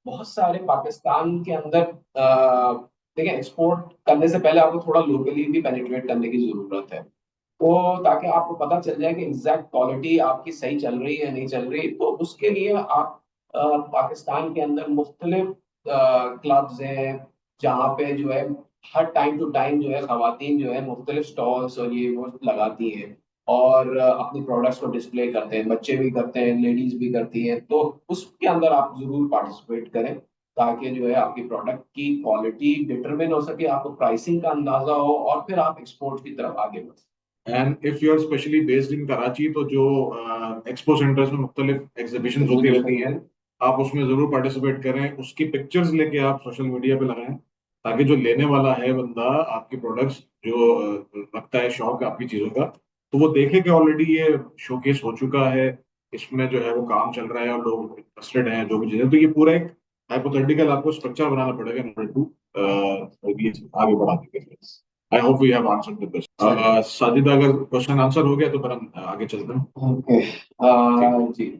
बहुत सारे पाकिस्तान के अंदर देखिए, एक्सपोर्ट करने से पहले आपको थोड़ा लोकली भी पेनिट्रेट करने की जरूरत है। तो ताकि आपको पता चल जाए कि एग्जैक्ट क्वालिटी आपकी सही चल रही है नहीं चल रही। तो उसके लिए आप पाकिस्तान के अंदर मुख्तलिफ क्लब्स हैं जहाँ पे जो है हर टाइम टू टाइम जो है खवातीन जो है मुख्तलिफ स्टॉल्स और ये वो लगाती हैं और अपने प्रोडक्ट्स को डिस्प्ले करते हैं, बच्चे भी करते हैं, लेडीज भी करती हैं। तो उसके अंदर आप जरूर पार्टिसिपेट करें ताकि जो है आपकी प्रोडक्ट की क्वालिटी डिटरमिन हो सके, आपको प्राइसिंग का अंदाजा हो और फिर आप एक्सपोर्ट की तरफ आगे बढ़ सकें। And if you are specially based in Karachi, तो जो एक्सपो सेंटर्स में मुख्तलिफ एग्जीबिशन होती रहती हैं, आप उसमें जरूर पार्टिसिपेट करें। उसकी पिक्चर्स लेके आप सोशल मीडिया पे लगाएं, ताकि जो लेने वाला है बंदा आपकी प्रोडक्ट्स जो रखता है शौक आपकी चीजों का, तो वो देखे कि ऑलरेडी ये शोकेस हो चुका है, इसमें जो है वो काम चल रहा है और लोग इंटरेस्टेड हैं जो भी चीजें। तो ये पूरा एक हाइपोथेटिकल आपको स्ट्रक्चर बनाना पड़ेगा इन ऑर्डर टू आगे बढ़ाने के लिए। I hope we have answered the question. Sajida, अगर क्वेश्चन आंसर हो गया तो फिर हम आगे चलते हैं। ओके जी,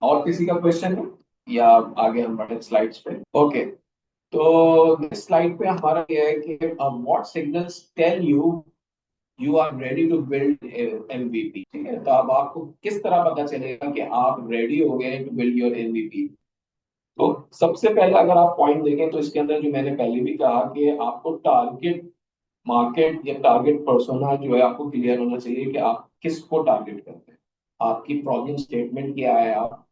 और किसी का क्वेश्चन है या आगे हम बढ़े स्लाइड्स पे? ओके, तो नेक्स्ट स्लाइड पे हमारा ये है कि what signals tell you you are ready to build MVP. ठीक है, तो अब आपको किस तरह पता चलेगा कि आप रेडी हो गए टू बिल्ड योर एमवीपी? तो सबसे पहला अगर आप पॉइंट देखें तो इसके अंदर जो मैंने पहले भी कहा कि आपको टारगेट मार्केट या टारगेट पर्सोना जो है आपको क्लियर होना चाहिए कि आप किसको टारगेट करते हैं, आपकी प्रॉब्लम स्टेटमेंट क्या है, आप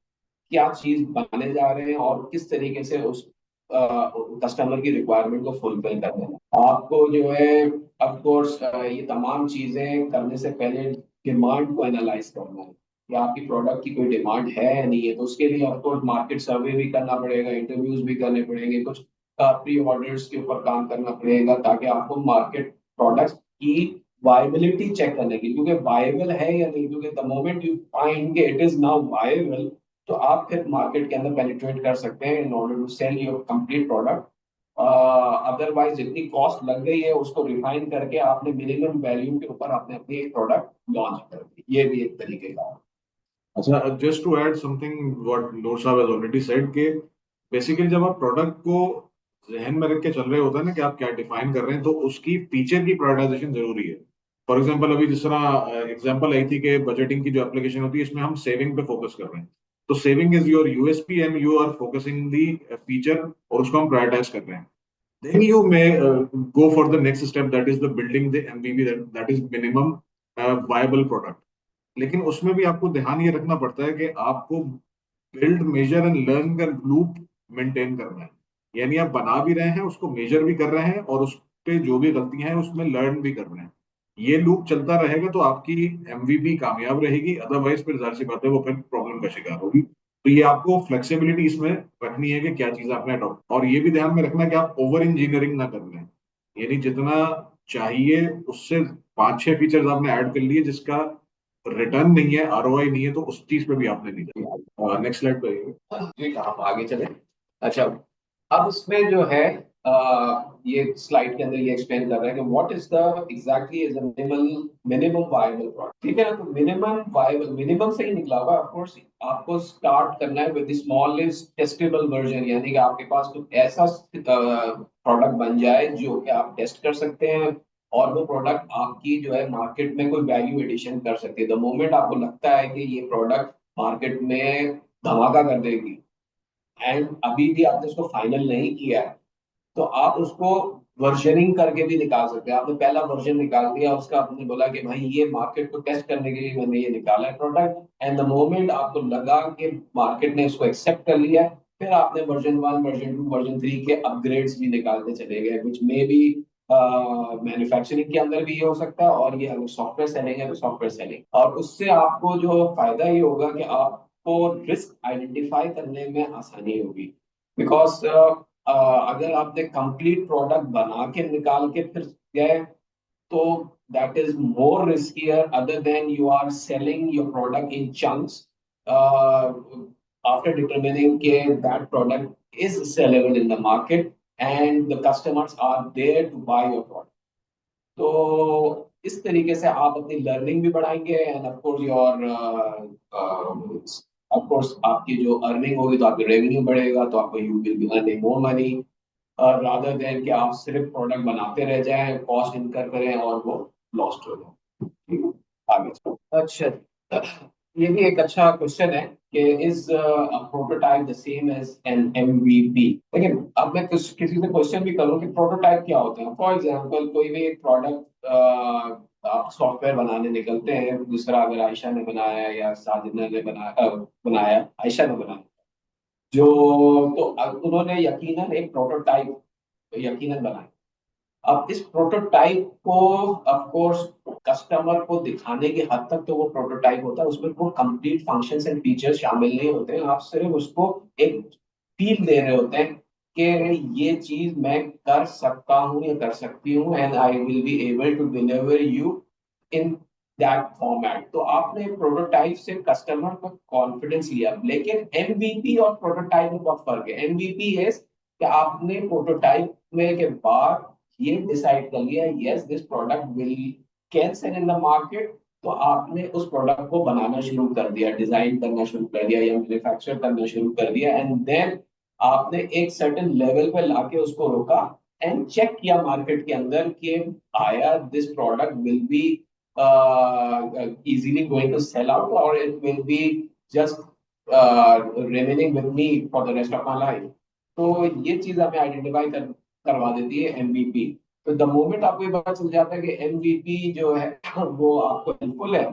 क्या चीज बनाने जा रहे हैं और किस तरीके से उस कस्टमर की रिक्वायरमेंट को फुलफिल करना है। आपको जो है ऑफ कोर्स ये तमाम चीजें करने से पहले डिमांड को एनालाइज करना है कि आपकी प्रोडक्ट की कोई डिमांड है या नहीं है। तो उसके लिए ऑफ कोर्स मार्केट सर्वे भी करना पड़ेगा, इंटरव्यूज भी करने पड़ेंगे, कुछ प्री ऑर्डर्स के ऊपर काम करना पड़ेगा ताकि आपको मार्केट प्रोडक्ट्स की वायबिलिटी चेक करने की, क्योंकि वायबल है या नहीं, क्योंकि the moment you find it is now viable तो आप फिर मार्केट के अंदर पेनिट्रेट कर सकते हैं in order to sell your complete product. Otherwise जितनी कॉस्ट लग गई है उसको रिफाइन करके आपने मिनिमम वैल्यू के ऊपर आपने अपनी एक प्रोडक्ट लॉन्च कर दी, ये भी एक तरीके का। अच्छा, just to add something what Noor साहब हैज ऑलरेडी सेड, कि बेसिकली जब आप प्रोडक्ट को जहन में रख के चल रहे होते हैं ना कि आप क्या डिफाइन कर रहे हैं, तो उसकी फीचर की प्रायोरिटाइजेशन जरूरी है। फॉर एग्जांपल, अभी जिस तरह एग्जांपल आई थी कि बजटिंग की जो एप्लीकेशन होती है, इसमें हम सेविंग पे फोकस कर रहे हैं, तो saving is your USP and you are focusing the feature, और उसको हम प्रायोरिटाइज कर रहे हैं। Then you may go for the next step, that is the building the MVP, that is minimum viable product. लेकिन उसमें भी आपको ध्यान ये रखना पड़ता है कि आपको बिल्ड, मेजर एंड लर्न का लूप मेंटेन करना है। यानी आप बना भी रहे हैं, उसको मेजर भी कर रहे हैं, और उस पे जो भी गलतियां हैं उसमें लर्न भी कर रहे हैं। ये लूप चलता रहेगा तो आपकी एमवीपी कामयाब रहेगी, अदरवाइज फिर जाहिर सी बात है वो फिर प्रॉब्लम का शिकार होगी। तो ये आपको फ्लेक्सिबिलिटी इसमें रखनी है कि क्या चीज आपने अडॉप्ट, और ये भी ध्यान में रखना कि आप ओवर इंजीनियरिंग ना कर लें। यानी जितना चाहिए उससे 5-6 फीचर्स आपने ऐड कर लिए जिसका रिटर्न नहीं है, आरओआई नहीं है, तो उस चीज पे भी आपने नहीं जाना। नेक्स्ट स्लाइड पे जी, हम आगे चले। अच्छा, अब इसमें जो है ये स्लाइड के अंदर ये एक्सप्लेन कर रहा है कि what is the exactly is minimum minimum viable product. ठीक है ना, तो मिनिमम वायबल, मिनिमम से ही निकला हुआ ऑफ कोर्स। आपको स्टार्ट करना है with the smallest testable version, यानी कि आपके पास कुछ ऐसा प्रोडक्ट बन जाए जो कि आप टेस्ट कर सकते हैं और वो प्रोडक्ट आपकी जो है मार्केट में कोई वैल्यू एडिशन कर सकती है। द मोमेंट आपको लगता है कि ये प्रोडक्ट मार्केट में धमाका कर देगी एंड अभी भी आपने उसको फाइनल नहीं किया है, तो आप उसको वर्जनिंग करके भी निकाल सकते हैं। आपने पहला वर्जन निकाल दिया उसका, आपने बोला कि भाई ये मार्केट को टेस्ट करने के लिए मैंने ये निकाला है प्रोडक्ट, एंड द मोमेंट आपको लगा कि मार्केट ने इसको एक्सेप्ट कर लिया है, फिर आपने वर्जन 1, वर्जन 2, वर्जन 3 के अपग्रेड्स भी निकालते चले गए, विच मे बी मैन्युफैक्चरिंग के अंदर भी ये हो सकता है, और ये अगर सॉफ्टवेयर सेलिंग है तो सॉफ्टवेयर सेलिंग। और उससे आपको जो फायदा ये होगा कि आपको रिस्क आइडेंटिफाई करने में आसानी होगी, बिकॉज अगर आपने कंप्लीट प्रोडक्ट बना के निकाल के फिर गए तो that is more riskier other than you are selling your product in chunks after determining that product is sellable in the market and the customers are there to buy your product. तो इस तरीके से आप अपनी learning भी बढ़ाएंगे and of course your of course आपकी जो अर्निंग होगी तो आपकी रेवेन्यू बढ़ेगा, तो आपको you will be earning more money rather than कि आप सिर्फ प्रोडक्ट बनाते रह जाएं, कॉस्ट इनकर करें और वो लॉस्ट हो जाए। ठीक है, आगे। अच्छा, ये भी एक अच्छा क्वेश्चन है कि is prototype the same as an MVP. लेकिन अब मैं किसी से क्वेश्चन भी करूं कि प्रोटोटाइप क्या होता है। फॉर एग्जांपल कोई भी एक प्रोडक्ट आप सॉफ्टवेयर बनाने निकलते हैं, दूसरा अगर आयशा ने बनाया या साजिदा ने बनाया, आयशा ने बनाया जो, तो उन्होंने यकीनन एक प्रोटोटाइप यकीनन बनाया। अब इस प्रोटोटाइप को ऑफ कोर्स कस्टमर को दिखाने के हद तक तो वो प्रोटोटाइप होता है, उसमें वो कंप्लीट फंक्शंस एंड फीचर्स शामिल नहीं होते हैं। आप सिर्फ उसको एक फील दे रहे होते हैं कि ये चीज मैं कर सकता हूँ या कर सकती हूँ, and I will be able to deliver you in that format. तो आपने प्रोटोटाइप से कस्टमर को कॉन्फिडेंस लिया। लेकिन एमवीपी और प्रोटोटाइप में बहुत फर्क है। एमवीपी है कि आपने प्रोटोटाइप में के बाद ये डिसाइड कर लिया, yes this product will can sell in the market, तो आपने उस प्रोडक्ट को बनाना शुरू कर दिया, डिजाइन करना शुरू कर दिया या मैन्युफैक्चर करना शुरू कर दिया, एंड देन आपने एक सर्टेन लेवल पे लाके उसको रोका एंड चेक किया मार्केट के अंदर कि आया this product will B easily going to sell out or it will be just remaining with me for the rest of my life। तो ये चीज हमें आइडेंटिफाई करवा देती है एमवीपी। तो द मोमेंट आपको ये पता चल जाता है कि एमवीपी जो है वो आपको हेल्पफुल है,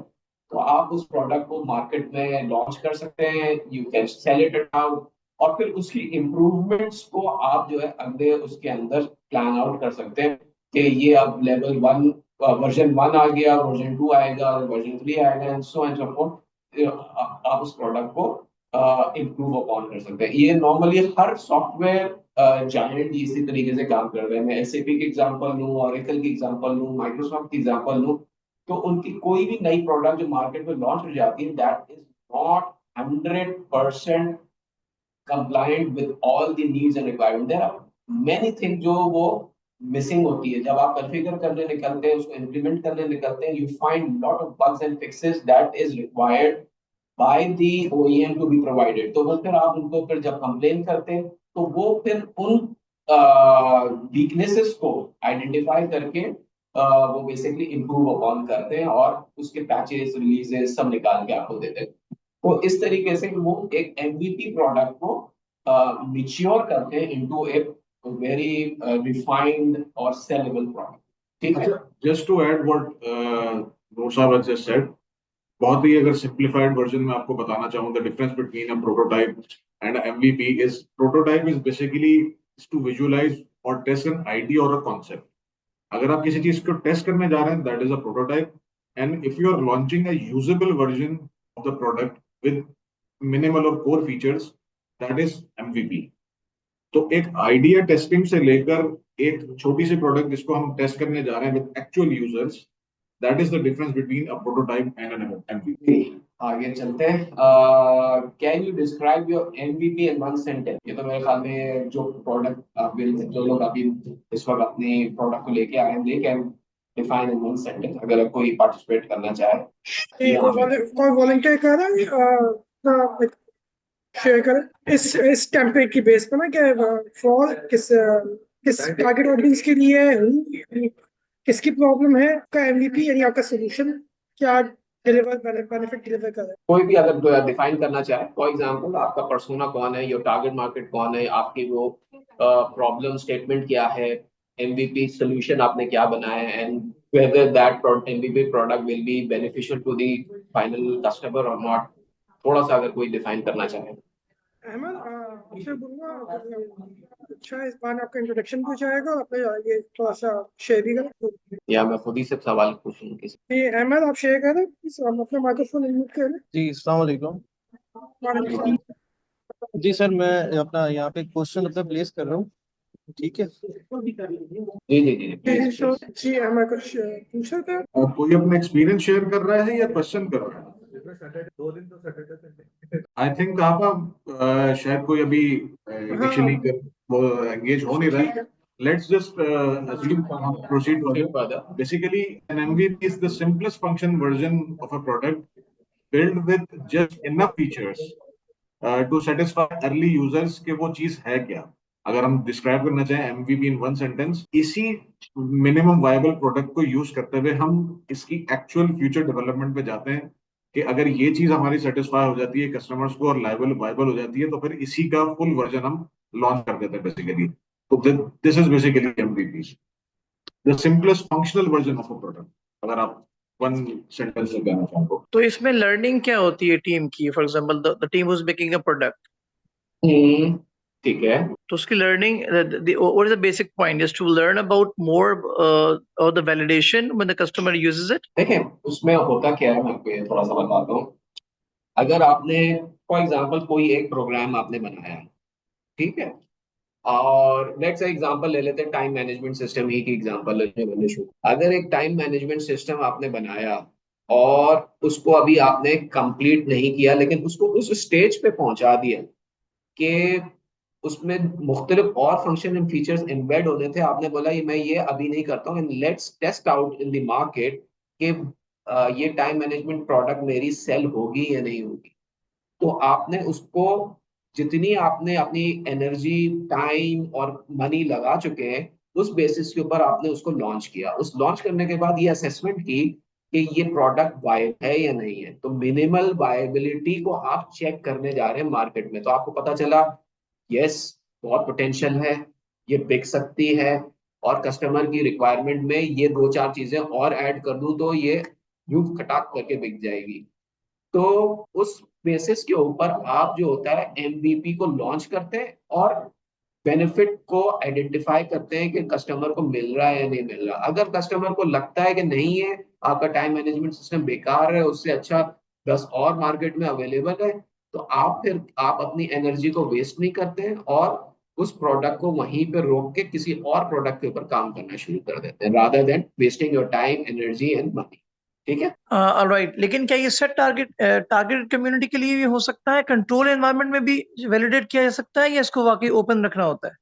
तो आप उस प्रोडक्ट को मार्केट में लॉन्च कर सकते हैं, you can sell it out, और फिर उसकी इम्प्रूवमेंट्स को आप जो है अगले उसके अंदर प्लान आउट कर सकते हैं कि ये अब लेवल 1 वर्जन 1 आ गया, वर्जन 2 आएगा, वर्जन 3 आएगा, and so and so fourth. आप उस प्रोडक्ट को इम्प्रूव अपॉन कर सकते हैं। ये नॉर्मली हर सॉफ्टवेयर जायंट इसी तरीके से काम कर रहे हैं। मैं एसएपी की एग्जांपल लूं, ऑरेकल की एग्जांपल लूं, माइक्रोसॉफ्ट की एग्जांपल लूं, तो उनकी कोई भी नई प्रोडक्ट जो मार्केट में लॉन्च हो जाती है, that is not 100% compliant with all the needs and requirements। There are many things जो वो मिसिंग होती है। जब आप कॉन्फ़िगर करने निकलते हैं, उसको इम्प्लीमेंट करने निकलते हैं, you find lot of bugs and fixes that is required by the OEM to be provided. तो वो फिर आप उनको फिर जब कंप्लेन करते हैं, तो वो फिर उन वीकनेसेस को आइडेंटिफाई करके वो बेसिकली इम्प्रूव अपॉन करते हैं और उसके पैचेस रिलीजेस सब निकाल के आपको देते हैं। तो इस तरीके से वो एक एमवीपी प्रोडक्ट को मिच्योर करते हैं इनटू ए वेरी रिफाइंड और सेलेबल प्रोडक्ट। ठीक है। Just to add what Noor साहब हैज जस्ट सेड, बहुत ही अगर सिंप्लीफाइड वर्जन में आपको बताना चाहूँ, the difference between a prototype and MVP is, prototype is basically to visualise और टेस्ट एन आइडिया और अ कॉन्सेप्ट। अगर आप किसी चीज को टेस्ट करने जा रहे हैं, that is a prototype. And if you are launching a usable version of the product with minimal और core features, that is MVP. तो एक आइडिया टेस्टिंग से लेकर एक छोटी सी प्रोडक्ट जिसको हम टेस्ट करने जा रहे हैं with actual users, that is the difference between a prototype and N MVP. आगे चलते हैं। Can you describe your MVP in one sentence. ये तो मेरे ख्याल में जो प्रोडक्ट आप जो लोग अभी इस वक्त अपनी प्रोडक्ट को लेके आए हैं, they can define in one sentence. अगर कोई पार्टिसिपेट करना चाहे, कोई वॉलंटियर कर रहा है शेयर करें इस टेम्पलेट की बेस पर ना, क्या फॉर किस किस टारगेट ऑडियंस के लिए है, किसकी प्रॉब्लम है, आपका एमवीपी यानी आपका सोल्यूशन क्या बेनिफिट डिलीवर कर रहा है। कोई भी अगर डिफाइन करना चाहे, फॉर एग्जांपल आपका पर्सोना कौन है, योर टारगेट मार्केट कौन है, आपकी वो प्रॉब्लम स्टेटमेंट क्या है, एमवीपी सोल्यूशन आपने क्या बनाया है, and whether that MVP product will be beneficial to the final customer or not। थोड़ा सा अगर कोई डिफाइन करना चाहे। अहमद आपसे बोलूँगा, अच्छा इस बार आपका इंट्रोडक्शन कुछ आएगा, आपने ये थोड़ा सा शेयर भी करें। या मैं खुद ही से सवाल पूछूं किसी। ये अहमद आप शेयर करें प्लीज, हम अपना माइक्रोफोन अनम्यूट करें। जी अस्सलाम वालेकुम। वालेकुम। जी सर, मैं अपना यहाँ पे क्वेश्चन अपना प्लेस कर रहा हूँ, ठीक है। जी जी जी जी हमें कुछ पूछ रहे थे। कोई अपना एक्सपीरियंस शेयर कर रहा है या क्वेश्चन कर रहा है? आई थिंक आप शायद कोई अभी इनिशियली वो एंगेज हो नहीं रहा है। Let's just assume proceed further. Basically, an MVP is the simplest function version of a product built with just enough features to satisfy early users के वो चीज है क्या। अगर हम डिस्क्राइब करना चाहें एमवीपी इन वन सेंटेंस, इसी मिनिमम वायबल प्रोडक्ट को यूज करते हुए हम इसकी एक्चुअल फ्यूचर डेवलपमेंट पे जाते हैं कि अगर ये चीज हमारी सेटिस्फाई हो जाती है कस्टमर्स को और वायबल हो जाती है, तो फिर इसी का फुल वर्जन हम लॉन्च कर देते हैं बेसिकली। तो this is basically MVP, the simplest functional version of a product, अगर आप वन सेंटेंस में कहना चाहो तो। तो इसमें लर्निंग क्या होती है टीम की? For example the team was making a product, ठीक है। तो उसकी learning, what is the basic point is to learn about more और the validation when the customer uses it. देखिए उसमें होता क्या है, मैं आपको ये थोड़ा सा बताता हूँ। अगर आपने फॉर एग्जांपल कोई एक प्रोग्राम आपने बनाया है, ठीक है, और लेट्स से एग्जांपल ले लेते हैं टाइम मैनेजमेंट सिस्टम ही की एग्जांपल लेते मैंने शुरू। अगर एक टाइम मैनेजमेंट सिस्टम आपने बनाया और उसको अभी आपने कंप्लीट नहीं किया, लेकिन उसको उस स्टेज पे पहुंचा दिया कि उसमें मुख्तलिफ और फंक्शन एंड फीचर्स एम्बेड होने थे, आपने बोला ये मैं ये अभी नहीं करता हूँ, let's test out in the market कि ये टाइम मैनेजमेंट प्रोडक्ट मेरी सेल होगी या नहीं होगी। तो आपने उसको, जितनी आपने अपनी एनर्जी, टाइम और मनी लगा चुके हैं, उस बेसिस के ऊपर आपने उसको लॉन्च किया। उस लॉन्च करने के बाद ये असेसमेंट की कि ये प्रोडक्ट वायब है या नहीं है। तो मिनिमल वायबिलिटी को आप चेक करने जा रहे हैं मार्केट में। तो आपको पता चला यस बहुत पोटेंशियल है, ये बिक सकती है, और कस्टमर की रिक्वायरमेंट में ये दो चार चीजें और ऐड कर दूं तो ये यूं खटाक करके बिक जाएगी। तो उस बेसिस के ऊपर आप जो होता है एमवीपी को लॉन्च करते हैं और बेनिफिट को आइडेंटिफाई करते हैं कि कस्टमर को मिल रहा है या नहीं मिल रहा। अगर कस्टमर को लगता है कि नहीं है, आपका टाइम मैनेजमेंट सिस्टम बेकार है, उससे अच्छा 10 और मार्केट में अवेलेबल है, तो आप अपनी एनर्जी को वेस्ट नहीं करते हैं और उस प्रोडक्ट को वहीं पे रोक के किसी और प्रोडक्ट के ऊपर काम करना शुरू कर देते हैं, rather than wasting your time, energy and money. ठीक है। ऑलराइट, लेकिन क्या ये सेट टारगेट कम्युनिटी के लिए भी हो सकता है, कंट्रोल एनवायरनमेंट में भी वैलिडेट किया जा सकता है, या इसको वाकई ओपन रखना होता है?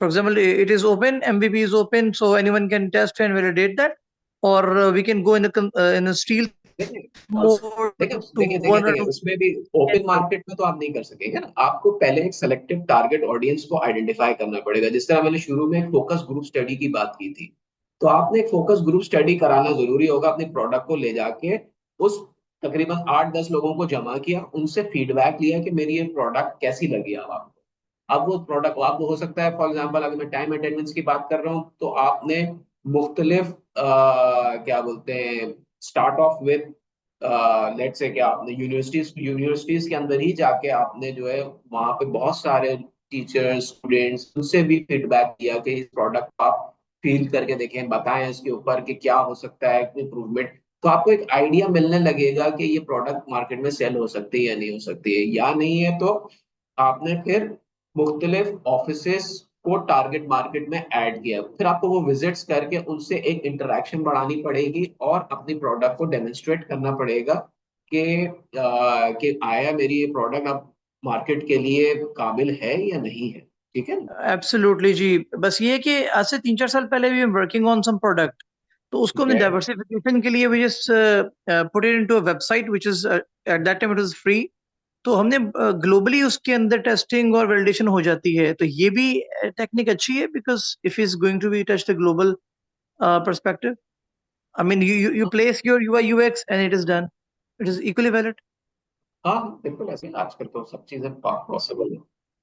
For example it is open, MVP is open, so anyone can test and validate that, और we can go in a stealth देखिए मोड देखिए टू देखिए देखिए वन और देखिए टू। उसमें भी ओपन मार्केट में तो आप नहीं कर सकेंगे ना। आपको पहले एक सेलेक्टिव टारगेट ऑडियंस को आइडेंटिफाई करना पड़ेगा। जिस तरह मैंने शुरू में एक फोकस ग्रुप स्टडी की बात की थी, तो आपने एक फोकस ग्रुप स्टडी कराना जरूरी होगा। अपने प्रोडक्ट को ले जाके उस तकरीबन 8-10 लोगों को जमा किया, उनसे फीडबैक लिया कि मेरी ये प्रोडक्ट कैसी लगी अब आपको। अब वो प्रोडक्ट आपको हो सकता है, फॉर एग्जाम्पल अगर मैं टाइम अटेंडेंस की बात कर रहा हूँ, तो आपने मुख्तलिफ क्या बोलते हैं, start of with let's say क्या आपने यूनिवर्सिटीज के अंदर ही जाके आपने जो है वहां पे बहुत सारे टीचर्स, स्टूडेंट्स, उनसे भी फीडबैक किया कि इस प्रोडक्ट आप फील करके देखें, बताएं इसके ऊपर कि क्या हो सकता है इम्प्रूवमेंट। तो आपको एक आइडिया मिलने लगेगा कि ये प्रोडक्ट मार्केट में सेल हो सकती है या नहीं हो सकती है, या नहीं है तो आपने फिर मुख्तलिफ ऑफिसेस को टारगेट मार्केट में ऐड किया। फिर आपको वो विजिट्स करके उनसे एक इंटरेक्शन बढ़ानी पड़ेगी और अपनी प्रोडक्ट को डेमोन्स्ट्रेट करना पड़ेगा कि आया मेरी ये प्रोडक्ट अब मार्केट के लिए काबिल है या नहीं है। ठीक है ना? एब्सोल्युटली जी। बस ये है कि आज से 3-4 साल पहले भी वर्किंग ऑन सम प्रोडक्ट, तो उसको हमने Okay. डाइवर्सिफिकेशन के लिए we just put it into a website which is at that time it was free. तो हमने ग्लोबली उसके अंदर टेस्टिंग और वैलिडेशन हो जाती है। तो ये भी टेक्निक अच्छी है, because if is going to be touch the global perspective, I mean you place your UI UX and it is done, it is equally valid। हाँ बिल्कुल ऐसे ही आजकल तो सब चीजें पॉसिबल है।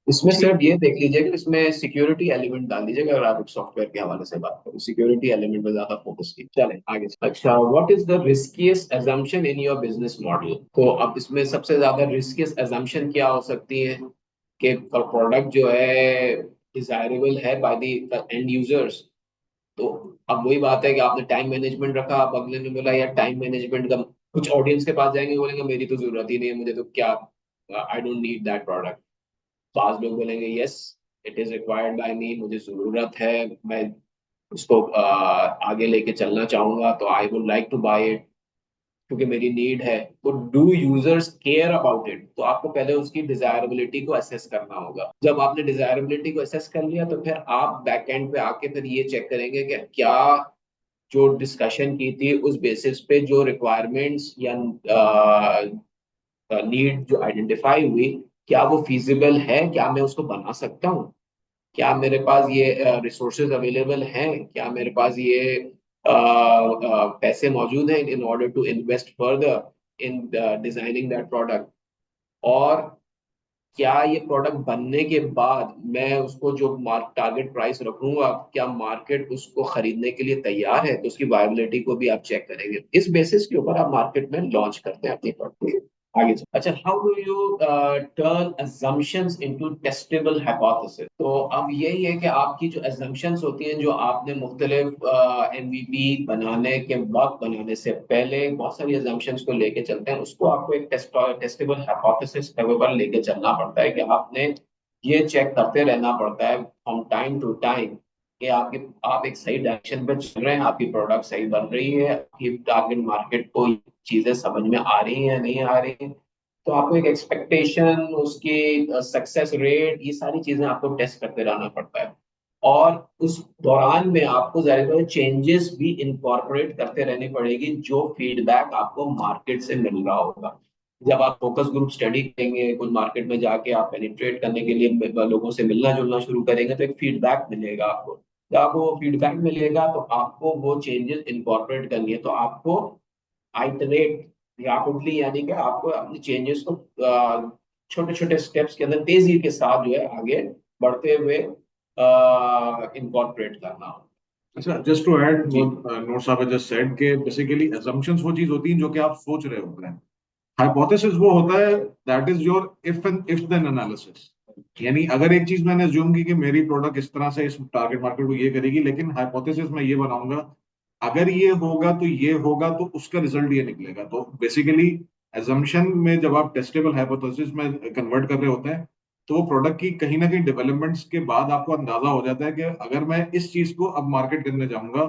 इसमें ठीक। सिर्फ ये देख लीजिए कि इसमें सिक्योरिटी एलिमेंट डाल दीजिएगा। अगर आप सॉफ्टवेयर के हवाले से बात करें, सिक्योरिटी एलिमेंट पे ज्यादा फोकस कीजिए। चलें आगे। अच्छा, what is the riskiest assumption in your business model? तो अब इसमें सबसे ज्यादा रिस्कीएस्ट assumption क्या हो सकती है कि प्रोडक्ट जो है डिजायरेबल है बाय द एंड यूजर्स। तो अब वही बात है कि आपने टाइम मैनेजमेंट रखा, अब अगले ने बोला यार टाइम मैनेजमेंट का, कुछ ऑडियंस के पास जाएंगे बोलेंगे मेरी तो जरूरत ही नहीं है, मुझे तो क्या, I don't need that product. पांच लोग बोलेंगे yes it is required by me, मुझे जरूरत है, मैं उसको आगे लेके चलना चाहूंगा, तो I would like to buy it क्योंकि मेरी नीड है। तो do users care about it? तो आपको पहले उसकी डिजायरेबिलिटी को असेस करना होगा। जब आपने डिजायरेबिलिटी को असेस कर लिया, तो फिर आप बैक एंड पे आके फिर ये चेक करेंगे कि क्या जो डिस्कशन की थी उस बेसिस पे जो रिक्वायरमेंट्स या नीड जो आइडेंटिफाई हुई, क्या वो फीजिबल है, क्या मैं उसको बना सकता हूँ। क्या मेरे पास ये रिसोर्सेज अवेलेबल हैं, क्या मेरे पास ये पैसे मौजूद हैं in order to invest further in designing that product, और क्या ये प्रोडक्ट बनने के बाद मैं उसको जो टारगेट प्राइस रखूंगा, क्या मार्केट उसको खरीदने के लिए तैयार है, तो उसकी वायबिलिटी को भी आप चेक करेंगे। इस बेसिस के ऊपर आप मार्केट में लॉन्च करते हैं अपनी प्रोडक्ट। आगे अच्छा, how do you turn assumptions into testable hypothesis? तो अब यही है कि आपकी जो assumptions होती हैं, जो आपने मुख्तलिफ MVP बनाने के वक्त, बनाने से पहले बहुत सारी assumptions को लेके चलते हैं, उसको आपको एक टेस्टेबल hypothesis लेवल पर लेके चलना पड़ता है कि आपने ये चेक करते रहना पड़ता है फ्रॉम टाइम टू टाइम कि आप एक सही डायरेक्शन पे चल रहे हैं, आपकी प्रोडक्ट सही बन रही है, आपकी टारगेट मार्केट को चीजें समझ में आ रही हैं नहीं आ रही हैं। तो आपको एक एक्सपेक्टेशन, उसकी सक्सेस रेट, ये सारी चीजें आपको टेस्ट करते रहना पड़ता है। और उस दौरान में आपको ज्यादा चेंजेस भी इनकॉर्पोरेट करते रहनी पड़ेगी, जो फीडबैक आपको मार्केट से मिल रहा होगा। जब आप फोकस ग्रुप स्टडी करेंगे, कुछ मार्केट में जाके आप पेनिट्रेट करने के लिए लोगों से मिलना जुलना शुरू करेंगे, तो एक फीडबैक मिलेगा आपको। जब आपको वो फीडबैक मिलेगा तो आपको वो चेंजेस इनकॉर्पोरेट करनी है, तो आपको आइटरेट रैपिडली, यानी कि आपको अपनी चेंजेस को छोटे छोटे स्टेप्स के अंदर तेजी के साथ जो है आगे बढ़ते हुए इनकॉर्पोरेट करना हो। अच्छा, जस्ट टू ऐड जी। व्हाट नूर साहब हैज जस्ट सेड के बेसिकली assumptions वो चीज होती है जो कि आप सोच रहे होते हैं। हाइपोथेसिस वो होता है that is your if and if then analysis. यानी अगर एक चीज मैंने अज्यूम की कि मेरी प्रोडक्ट इस तरह से इस टारगेट मार्केट को ये करेगी, लेकिन हाइपोथेसिस में ये बनाऊंगा अगर ये होगा तो ये होगा, तो उसका रिजल्ट ये निकलेगा। तो बेसिकली एजम्पशन में जब आप टेस्टेबल हाइपोथेसिस में कन्वर्ट कर रहे होते हैं, तो वो प्रोडक्ट की कहीं ना कहीं डेवलपमेंट्स के बाद आपको अंदाजा हो जाता है कि अगर मैं इस चीज को अब मार्केट करने जाऊंगा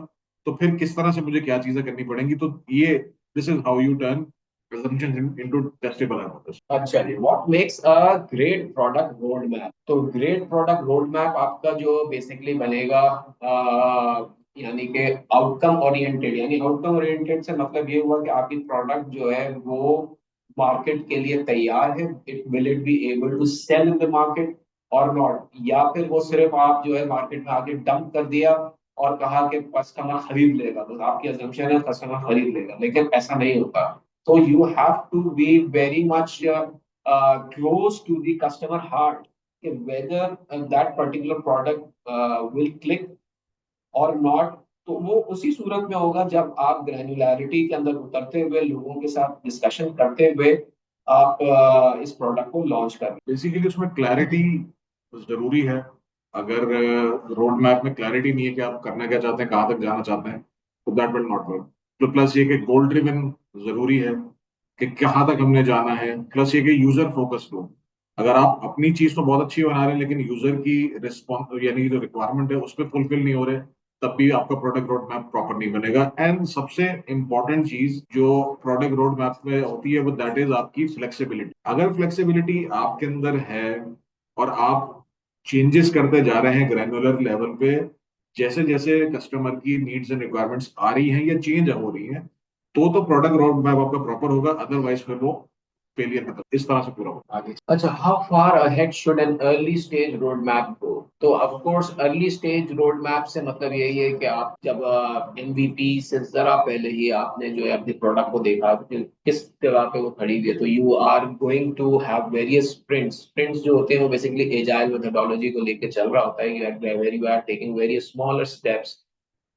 तो फिर किस तरह से मुझे क्या चीजें करनी पड़ेंगी। तो ये this is how you turn assumptions into testable hypothesis. अच्छा जी, what makes a great product road map? तो ग्रेट प्रोडक्ट रोड मैप आपका जो बेसिकली बनेगा, यानी कि आउटकम ओरिएंटेड। यानी आउटकम ओरिएंटेड से मतलब ये हुआ कि आपकी प्रोडक्ट जो है वो मार्केट के लिए तैयार है, it will it be able to sell in the market और नॉट, या फिर वो सिर्फ आप जो है मार्केट में आके डंप कर दिया और कहा कि कस्टमर खरीद लेगा, तो आपकी अजम्पशन है कस्टमर खरीद लेगा, लेकिन ऐसा नहीं होता। So you have to be very much close to the customer heart, whether that particular product will click or not। तो वो उसी सूरत में होगा जब आप ग्रैन्युलैरिटी के अंदर उतरते हुए लोगों के साथ डिस्कशन करते हुए आप इस प्रोडक्ट को लॉन्च कर। बेसिकली उसमें क्लैरिटी जरूरी है। अगर रोड मैप में क्लैरिटी नहीं है कि आप करना क्या चाहते हैं, कहाँ तक जाना चाहते हैं, तो दैट विल नॉट वर्क। तो प्लस ये कि गोल ड्रिवन जरूरी है कि कहाँ तक हमने जाना है। प्लस ये कि यूजर फोकस्ड हो। अगर आप अपनी चीज तो बहुत अच्छी बना रहे हैं, लेकिन यूजर की रिस्पॉन्स यानी जो रिक्वायरमेंट है उस पर फुलफिल नहीं हो रहे, तब भी आपका प्रोडक्ट रोड मैप प्रॉपर नहीं बनेगा। एंड सबसे इंपॉर्टेंट चीज जो प्रोडक्ट रोड मैप में होती है वो दैट इज आपकी फ्लेक्सिबिलिटी। अगर फ्लेक्सिबिलिटी आपके अंदर है और आप चेंजेस करते जा रहे हैं ग्रैनुलर लेवल पे, जैसे जैसे कस्टमर की नीड्स एंड रिक्वायरमेंट्स आ रही हैं या चेंज हो रही हैं, तो प्रोडक्ट रोड मैप आपका प्रॉपर होगा। अदरवाइज फिर वो फेलियर खत्म, इस तरह से पूरा होगा। आगे अच्छा, how far ahead should an early stage road map go? तो of course early stage road map से मतलब यही है कि आप जब MVP से जरा पहले ही आपने जो है अपने प्रोडक्ट को देखा कि किस जगह पे वो खड़ी है, तो you are going to have various sprints. Sprints जो होते हैं वो बेसिकली एजाइल मेथोडोलॉजी को लेके चल रहा होता है, very you are taking very smaller steps.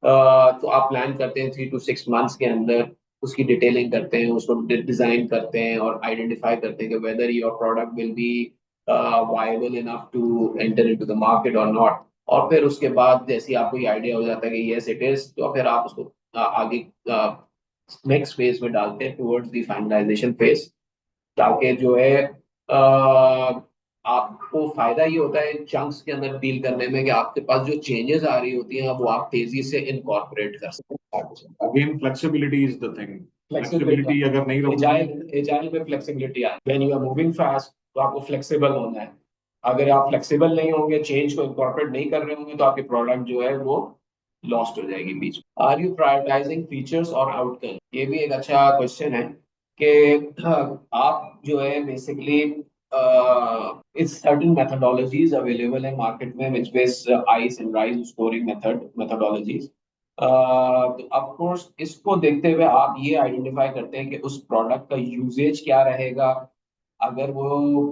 तो आप प्लान करते हैं 3 to 6 मंथ्स के अंदर, उसकी डिटेलिंग करते हैं, उसको डिजाइन करते हैं और आइडेंटिफाई करते हैं कि whether your product will be viable enough to enter into the market और नॉट। और फिर उसके बाद जैसे आपको ये आइडिया हो जाता है कि यस इट इज, तो फिर आप उसको आगे नेक्स्ट फेज में डालते हैं टुवर्ड्स द फाइनलाइजेशन फेज, ताकि जो है आपको फायदा ये होता है चंक्स के अंदर डील करने में कि आपके पास जो चेंजेस आ रही होती हैं वो आप तेजी से इनकॉर्पोरेट कर सकते हैं। Again flexibility is the thing. Flexibility flexibility अगर नहीं रहोगे, एजाइल में फ्लेक्सिबिलिटी आए, when you are moving fast तो आपको फ्लेक्सिबल होना है। अगर आप फ्लेक्सिबल नहीं होंगे, चेंज को इनकॉर्पोरेट नहीं कर रहे होंगे, तो आपकी प्रोडक्ट जो है वो लॉस्ट हो जाएगी बीच में। आर यू प्रायोरिटाइजिंग फीचर्स और आउटकम? ये भी एक अच्छा क्वेश्चन है कि आप जो है basically it's certain methodologies available in market में which base ice and rise scoring methodologies. Of course इसको देखते हुए आप ये आइडेंटिफाई करते हैं कि उस प्रोडक्ट का यूजेज क्या रहेगा, अगर वो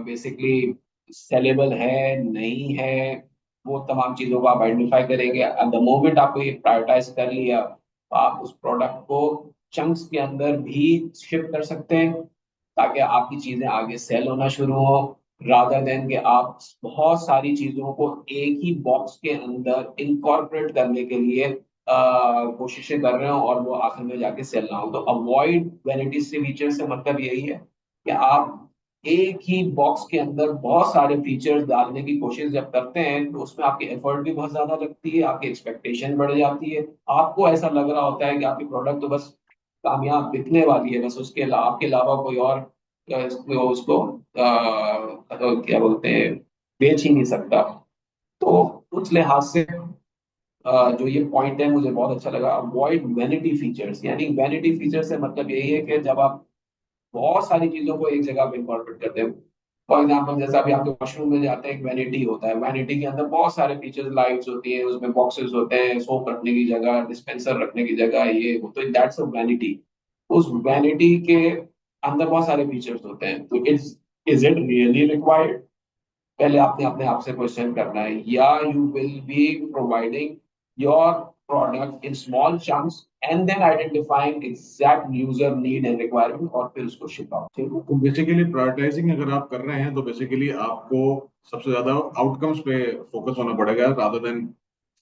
बेसिकली सेलेबल है नहीं है, वो तमाम चीजों को आप आइडेंटिफाई करेंगे. एट द मोमेंट आपको ये प्रायोरिटाइज कर लिया, तो आप उस प्रोडक्ट को चंक्स के अंदर भी शिप कर सकते हैं ताकि आपकी चीजें आगे सेल होना शुरू हो, रादर देन कि आप बहुत सारी चीजों को एक ही बॉक्स के अंदर इनकॉर्पोरेट करने के लिए कोशिशें कर रहे हो और वो आखिर में जाके सेल ना हो. तो अवॉइड वैनिटी से फीचर से मतलब यही है कि आप एक ही बॉक्स के अंदर बहुत सारे फीचर्स डालने की कोशिश जब करते हैं तो उसमें आपकी एफर्ट भी बहुत ज्यादा लगती है, आपकी एक्सपेक्टेशन बढ़ जाती है, आपको ऐसा लग रहा होता है कि आपकी प्रोडक्ट तो बस कामयाब बिकने वाली है, बस उसके आपके अलावा कोई और उसको क्या बोलते हैं बेच ही नहीं सकता. तो उस लिहाज से जो ये पॉइंट है मुझे बहुत अच्छा लगा, अवॉइड वैनिटी फीचर्स. यानी वैनिटी फीचर से मतलब यही है कि जब आप बहुत सारी चीजों को एक जगह पे इंकॉर्पोरेट करते हैं. फॉर एग्जाम्पल जैसा अभी आपके वॉशरूम में जाते हैं, एक वैनिटी होता है, वैनिटी के अंदर बहुत सारे फीचर्स, लाइट्स होती है, उसमें बॉक्सेस होते हैं, सोप रखने की जगह, डिस्पेंसर रखने की जगह, ये वो, तो दैट्स अ वैनिटी. उस वैनिटी के अंदर बहुत सारे फीचर्स होते हैं, तो it's is it really required, पहले आपने अपने आप से क्वेश्चन करना है. या you will be providing your product in small chunks and then identifying exact user need and requirement और फिर उसको शिप आउट. ठीक है. तो बेसिकली प्रायोरिटाइजिंग अगर आप कर रहे हैं तो बेसिकली आपको सबसे ज्यादा आउटकम्स पे फोकस होना पड़ेगा रादर देन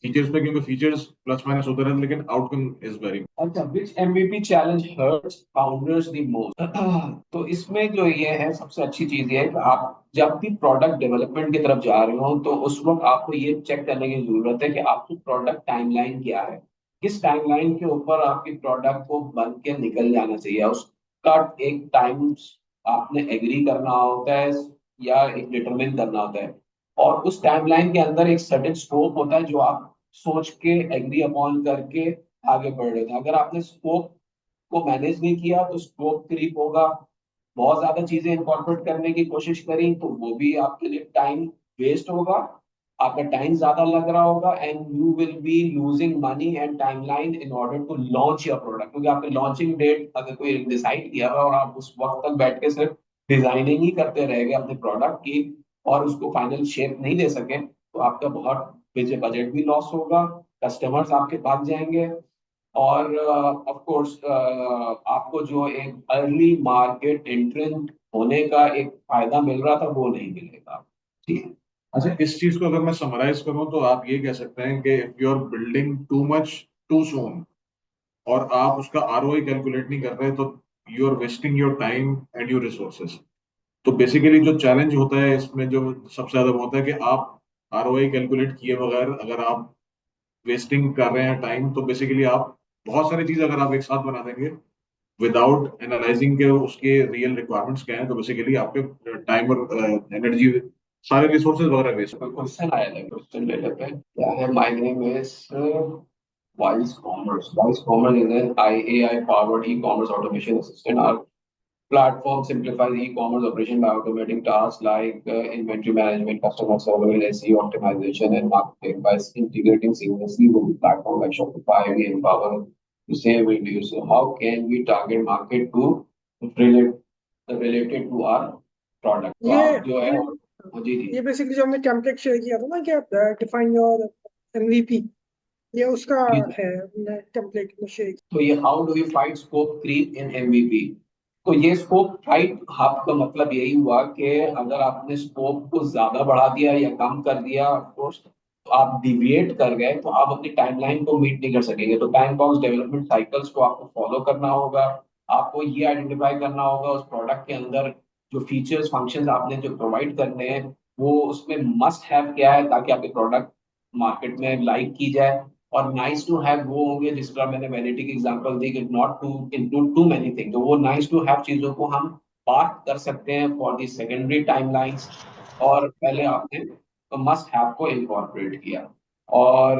फीचर्स पे, क्योंकि फीचर्स प्लस माइनस होते रहते हैं लेकिन आउटकम इज वेरी. अच्छा, which MVP challenge hurts founders the most? तो इसमें जो ये है सबसे अच्छी चीज ये है कि आप जब भी प्रोडक्ट डेवलपमेंट की तरफ जा रहे हो तो उस वक्त आपको ये चेक करने की जरूरत है कि आपकी प्रोडक्ट टाइमलाइन क्या है, किस टाइमलाइन के ऊपर आपकी प्रोडक्ट को बन के निकल जाना चाहिए. उसका एक टाइम आपने एग्री करना होता है या एक डिटरमिन करना होता है, और उस टाइमलाइन के अंदर एक सर्टेन स्कोप होता है जो आप सोच के एग्री अपॉन करके आगे बढ़ रहे थे. अगर आपने स्कोप को मैनेज नहीं किया तो स्कोप क्रीप होगा, बहुत ज्यादा चीजें इंकॉर्पोरेट करने की कोशिश करी तो वो भी आपके लिए टाइम वेस्ट होगा, आपका टाइम ज्यादा लग रहा होगा, and you will be losing money and timeline in order to launch your product. क्योंकि आपने लॉन्चिंग डेट अगर कोई डिसाइड किया हुआ और आप उस वक्त तक बैठ के सिर्फ डिजाइनिंग ही करते रह गए अपने प्रोडक्ट की और उसको फाइनल शेप नहीं दे सके, तो आपका बहुत बजट भी लॉस होगा, कस्टमर्स आपके भाग जाएंगे, और ऑफ कोर्स आपको जो एक अर्ली मार्केट एंट्रेंट होने का एक फायदा मिल रहा था वो नहीं मिलेगा. ठीक है. अच्छा, इस चीज को अगर मैं समराइज करूं तो आप ये कह सकते हैं कि if you are building too much too soon और आप उसका आरओआई कैलकुलेट नहीं कर रहे तो you are wasting your time and your resources. तो बेसिकली जो चैलेंज होता है इसमें जो सबसे ज्यादा वो होता है कि आप आरओआई कैलकुलेट किए बगैर अगर आप वेस्टिंग कर रहे हैं टाइम, तो बेसिकली आप बहुत सारी चीज अगर आप एक साथ बना देंगे विदाउट एनालाइजिंग के उसके रियल रिक्वायरमेंट्स क्या है, तो बेसिकली आपके टाइम और एनर्जी सारे रिसोर्सेज वगैरह वेस्ट. क्वेश्चन आया था, क्वेश्चन ले लेते हैं. क्या है? My name is Wise Commerce. Wise Commerce is an AI powered e-commerce automation assistant. Our platform simplifies e-commerce operation by automating tasks like inventory management, customer service, SEO optimization, and marketing. By integrating seamlessly with the platform like Shopify, we empower to save reduce. So how can we target market to relate related to our product? तो ये आप जो है जी जी ये basically जो हमने template share किया था ना कि आप डिफाइन योर एमवीपी, ये उसका जी. है, टेम्पलेट में शेयर. तो ये how do you fight scope creep in MVP? तो ये स्कोप फाइट आपका मतलब यही हुआ कि अगर आपने स्कोप को ज्यादा बढ़ा दिया या कम कर दिया, ऑफकोर्स तो आप डिविएट कर गए तो आप अपनी टाइमलाइन को मीट नहीं कर सकेंगे. तो टाइम बॉक्स डेवलपमेंट साइकिल्स को आपको फॉलो करना होगा. आपको ये आइडेंटिफाई करना होगा उस प्रोडक्ट के अंदर जो फीचर्स फंक्शंस आपने जो प्रोवाइड करने हैं वो उसमें मस्ट हैव क्या है ताकि आपके प्रोडक्ट मार्केट में लाइक की जाए. और नाइस टू हैव वो होंगे जिस तरह मैंने वैनिटी की एग्जांपल दी कि not to include too many thing, तो वो नाइस टू हैव चीजों को हम पार्क कर सकते हैं फॉर दी सेकेंडरी टाइमलाइंस, और पहले आपने मस्ट हैव को इनकॉर्पोरेट किया. और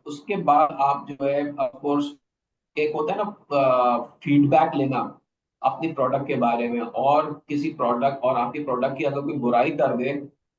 उसके बाद आप जो है ऑफ कोर्स एक होता है ना फीडबैक लेना अपनी प्रोडक्ट के बारे में, और किसी प्रोडक्ट और आपकी प्रोडक्ट की अगर कोई बुराई कर दे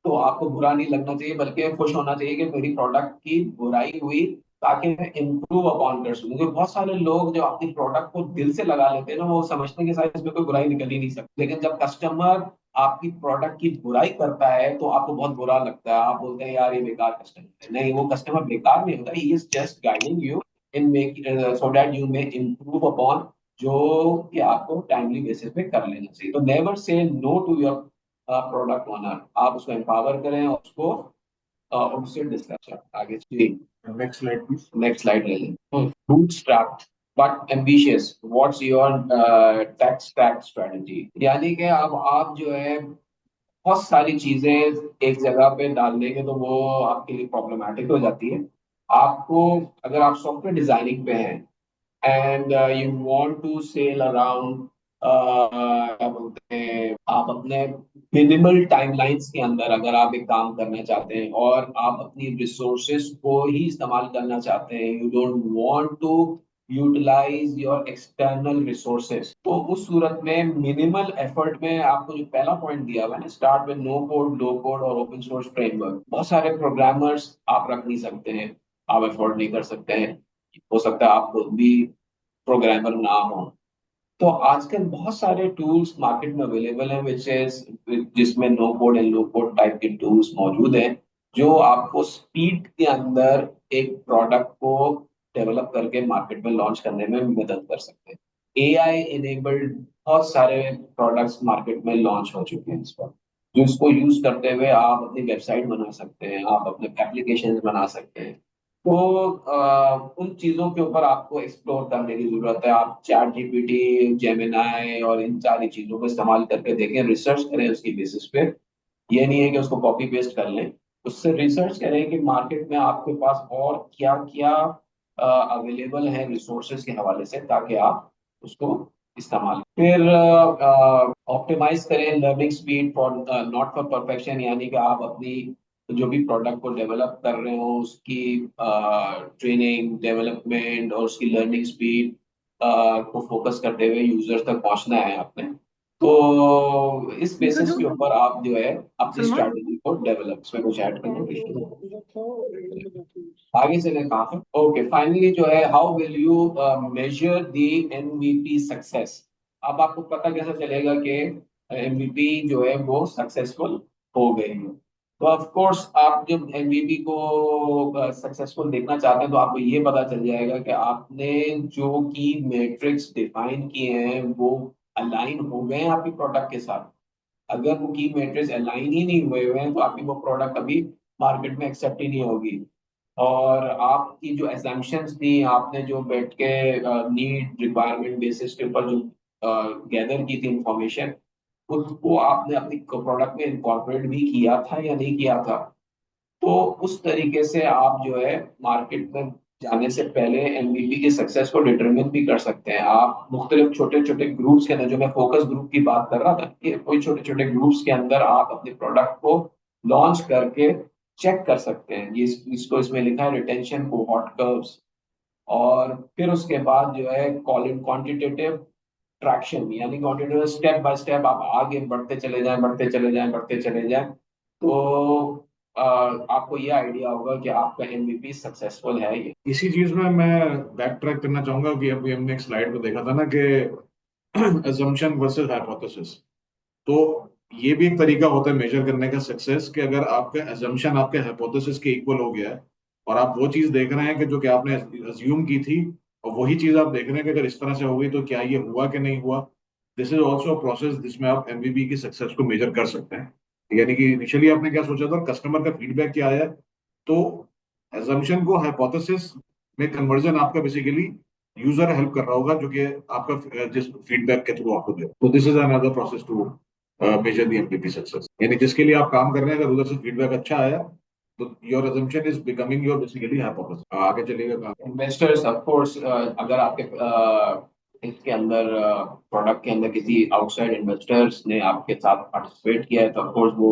तो आपको बुरा नहीं लगना चाहिए, बल्कि खुश होना चाहिए कि मेरी प्रोडक्ट की बुराई हुई ताकि मैं इम्प्रूव अपॉन कर सकूं। क्योंकि बहुत सारे लोग जो अपनी प्रोडक्ट को दिल से लगा लेते हैं ना, वो समझते हैं कि शायद इसमें कोई बुराई निकल ही नहीं सकती, लेकिन जब कस्टमर आपकी प्रोडक्ट की बुराई करता है तो आपको बहुत बुरा लगता है। आप बोलते हैं यार ये बेकार कस्टमर है। नहीं, वो कस्टमर बेकार नहीं होता, he is just guiding you in make so that you may improve upon, जो कि आपको टाइमली बेसिस पे कर लेना चाहिए। तो never say no to your product owner, आप उसको एम्पावर करें और उसको उससे डिस्कस आगे। जी, next slide please. Next slide ले लें। Bootstrapped but ambitious, what's your tech stack strategy? यानी कि अब आप जो है बहुत सारी चीजें एक जगह पे डाल देंगे तो वो आपके लिए प्रॉब्लमेटिक हो जाती है। आपको, अगर आप सॉफ्टवेयर डिजाइनिंग पे हैं and you want to sell around, क्या बोलते हैं, आप अपने मिनिमल टाइमलाइंस के अंदर अगर आप एक काम करना चाहते हैं और आप अपनी रिसोर्सेस को ही इस्तेमाल करना चाहते हैं, you don't want to utilise your external resources, तो उस सूरत में मिनिमल एफर्ट में आपको जो पहला पॉइंट दिया हुआ है ना, start with no code, low code और ओपन सोर्स फ्रेमवर्क। बहुत सारे प्रोग्रामर्स आप रख नहीं सकते हैं, आप अफोर्ड नहीं कर सकते हैं, हो सकता है आप खुद भी प्रोग्रामर ना हो। तो आजकल बहुत सारे टूल्स मार्केट में अवेलेबल हैं विच इज, जिसमें no code and low code type के टूल्स मौजूद हैं, जो आपको स्पीड के अंदर एक प्रोडक्ट को डेवलप करके मार्केट में लॉन्च करने में मदद कर सकते हैं। एआई इनेबल्ड बहुत सारे प्रोडक्ट्स मार्केट में लॉन्च हो चुके हैं इस पर, जो इसको यूज करते हुए आप अपनी वेबसाइट बना सकते हैं, आप अपने एप्लीकेशन बना सकते हैं। तो उन चीजों के ऊपर आपको एक्सप्लोर करने की जरूरत है। आप चैट जीपीटी, जेमिनाई और इन सारी चीजों को इस्तेमाल करके देखें, रिसर्च करें उसकी बेसिस पे। ये नहीं है कि उसको कॉपी पेस्ट कर लें, उससे रिसर्च करें कि मार्केट में आपके पास और क्या क्या अवेलेबल है रिसोर्सेज के हवाले से, ताकि आप उसको इस्तेमाल। फिर ऑप्टिमाइज करें learning speed for not for perfection, यानी कि आप अपनी जो भी प्रोडक्ट को डेवलप कर रहे हो उसकी ट्रेनिंग, डेवलपमेंट और उसकी लर्निंग स्पीड को फोकस करते हुए यूजर्स तक पहुंचना है आपने। तो इस बेसिस के ऊपर आप जो है अपनी सलमान स्ट्रैटेजी को डेवलप, इसमें कुछ ऐड करना तो आगे चले कहाँ पे? ओके, फाइनली जो है, how will you major the MVP success? अब आपको पता कैसे चलेगा कि एमवीपी जो है वो सक्सेसफुल हो गई है? तो ऑफ कोर्स आप जब एमवीपी को सक्सेसफुल देखना चाहते हैं तो आपको ये पता चल जाएगा कि आपने जो की मैट्रिक्स डिफाइन किए हैं वो अलाइन हो गए हैं आपके प्रोडक्ट के साथ। अगर वो की मैट्रिक्स अलाइन ही नहीं हुए हुए हैं तो आपकी वो प्रोडक्ट अभी मार्केट में एक्सेप्ट ही नहीं होगी। और आपकी जो एजम्पशंस थी, आपने जो बैठ के नीड रिक्वायरमेंट बेसिस के ऊपर जो गैदर की थी इंफॉर्मेशन, उसको आपने अपनी प्रोडक्ट में इनकॉर्पोरेट भी किया था या नहीं किया था। तो उस तरीके से आप जो है मार्केट में जाने से पहले एमवीपी की सक्सेस को डिटरमिन भी कर सकते हैं। आप मुख्तलिफ छोटे छोटे ग्रुप्स के अंदर, जो मैं फोकस ग्रुप की बात कर रहा था, कि कोई छोटे छोटे ग्रुप्स के अंदर आप अपने प्रोडक्ट को लॉन्च करके चेक कर सकते हैं। ये इसको इसमें लिखा है रिटेंशन कोहॉर्ट कर्व्स। और फिर उसके बाद जो है क्वांटिटेटिव ट्रैक्शन, यानी क्वांटिटेटिव स्टेप बाय स्टेप आप आगे बढ़ते चले जाएं, बढ़ते चले जाएं, बढ़ते चले जाएं। तो आपको ये आइडिया होगा कि आपका एमवीपी सक्सेसफुल है ये। इसी चीज में मैं बैक ट्रैक करना चाहूंगा कि अभी हमने एक स्लाइड में देखा था ना कि assumption वर्सेस हाइपोथेसिस। तो ये भी एक तरीका होता है मेजर करने का सक्सेस, कि अगर आपका assumption आपके हाइपोथेसिस के इक्वल हो गया है और आप वो चीज देख रहे हैं कि जो कि आपने अज्यूम की थी, और वही चीज आप देख रहे हैं कि अगर इस तरह से हो गई तो क्या ये हुआ कि नहीं हुआ। This is also a process जिसमें आप एमवीपी की सक्सेस को मेजर कर सकते हैं। यानी कि इनिशियली आपने क्या सोचा था, कस्टमर का फीडबैक क्या आया, तो assumption को हाइपोथेसिस में कन्वर्जन आपका बेसिकली यूजर हेल्प कर रहा होगा, जो कि आपका जिस फीडबैक के थ्रू आपको दे। तो this is another process to measure the MVP success. यानी जिसके लिए आप काम कर रहे हैं, अगर उधर से फीडबैक अच्छा आया तो your assumption is becoming your basically hypothesis. आगे चलिएगा कहाँ? इन्वेस्टर्स ऑफ कोर्स, अगर आपके इसके अंदर प्रोडक्ट के अंदर किसी आउटसाइड इन्वेस्टर्स ने आपके साथ पार्टिसिपेट किया है तो ऑफ कोर्स वो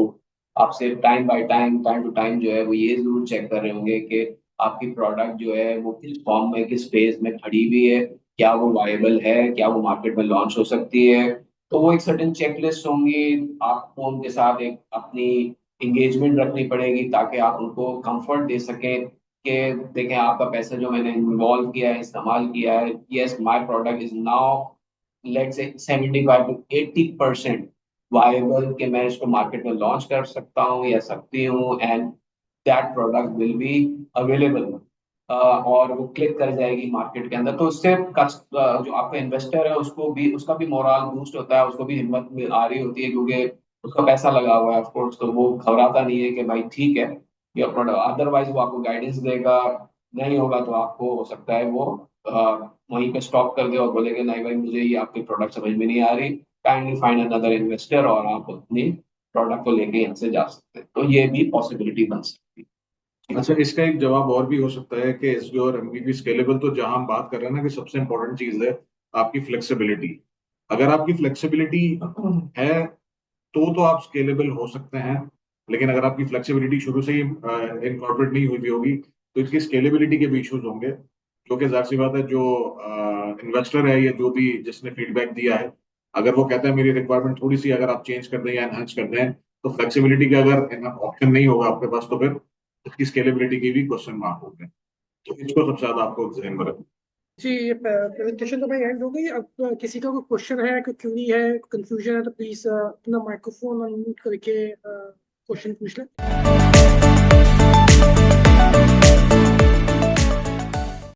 आपसे time by time, time to time जो है वो ये जरूर चेक कर रहे होंगे कि आपकी प्रोडक्ट जो है वो किस फॉर्म में, किस फेज में खड़ी हुई है, क्या वो वायबल है, क्या वो मार्केट में लॉन्च हो सकती है। तो वो एक सर्टेन चेकलिस्ट होंगी, आपको उनके साथ एक अपनी इंगेजमेंट रखनी पड़ेगी ताकि आप उनको कंफर्ट दे सकें कि देखें आपका पैसा जो मैंने इन्वॉल्व किया है, इस्तेमाल किया है, yes my product is now let's say 75 to 80% viable कि मैं इसको मार्केट में लॉन्च कर सकता हूँ या सकती हूँ, and that product will be available और वो क्लिक कर जाएगी मार्केट के अंदर। तो उससे जो आपका इन्वेस्टर है उसको भी, उसका भी मोरल बूस्ट होता है, उसको भी हिम्मत आ रही होती है क्योंकि उसका पैसा लगा हुआ है ऑफ कोर्स। तो वो घबराता नहीं है कि भाई ठीक है ये प्रोडक्ट, अदरवाइज वो आपको गाइडेंस देगा, नहीं होगा तो आपको हो सकता है वो वहीं पे स्टॉप कर दे और बोलेंगे नहीं भाई मुझे ये आपकी प्रोडक्ट समझ में नहीं आ रही, काइंडली फाइंड अनदर इन्वेस्टर और आप अपनी प्रोडक्ट को लेके यहाँ से जा सकते हैं। तो ये भी पॉसिबिलिटी बन सकती है। अच्छा, इसका एक जवाब और भी हो सकता है कि एसडीओ और एमवीपी स्केलेबल, तो जहां हम बात कर रहे हैं ना कि सबसे इंपॉर्टेंट चीज है आपकी फ्लेक्सिबिलिटी। अगर आपकी फ्लेक्सिबिलिटी है तो आप स्केलेबल हो सकते हैं, लेकिन अगर आपकी फ्लेक्सिबिलिटी शुरू से ही इनकॉर्पोरेट नहीं हुई भी होगी तो इसकी स्केलेबिलिटी के भी इश्यूज होंगे, जो कि जाहिर सी बात है जो इन्वेस्टर है या जो भी जिसने फीडबैक दिया है, अगर वो कहता है मेरी रिक्वायरमेंट थोड़ी सी अगर आप चेंज कर दें या एनहांस कर दें, तो फ्लेक्सिबिलिटी का अगर ऑप्शन नहीं होगा आपके पास तो फिर इसकी स्केलेबिलिटी की भी क्वेश्चन मार्क होंगे। तो इसको सबसे ज्यादा आपको ध्यान में रखना। जी, ये प्रेजेंटेशन तो मैं एंड हो गई। अब किसी का कोई क्वेश्चन है, कोई क्यूरी है, कंफ्यूजन है तो प्लीज अपना माइक्रोफोन अनम्यूट करके क्वेश्चन पूछ लें।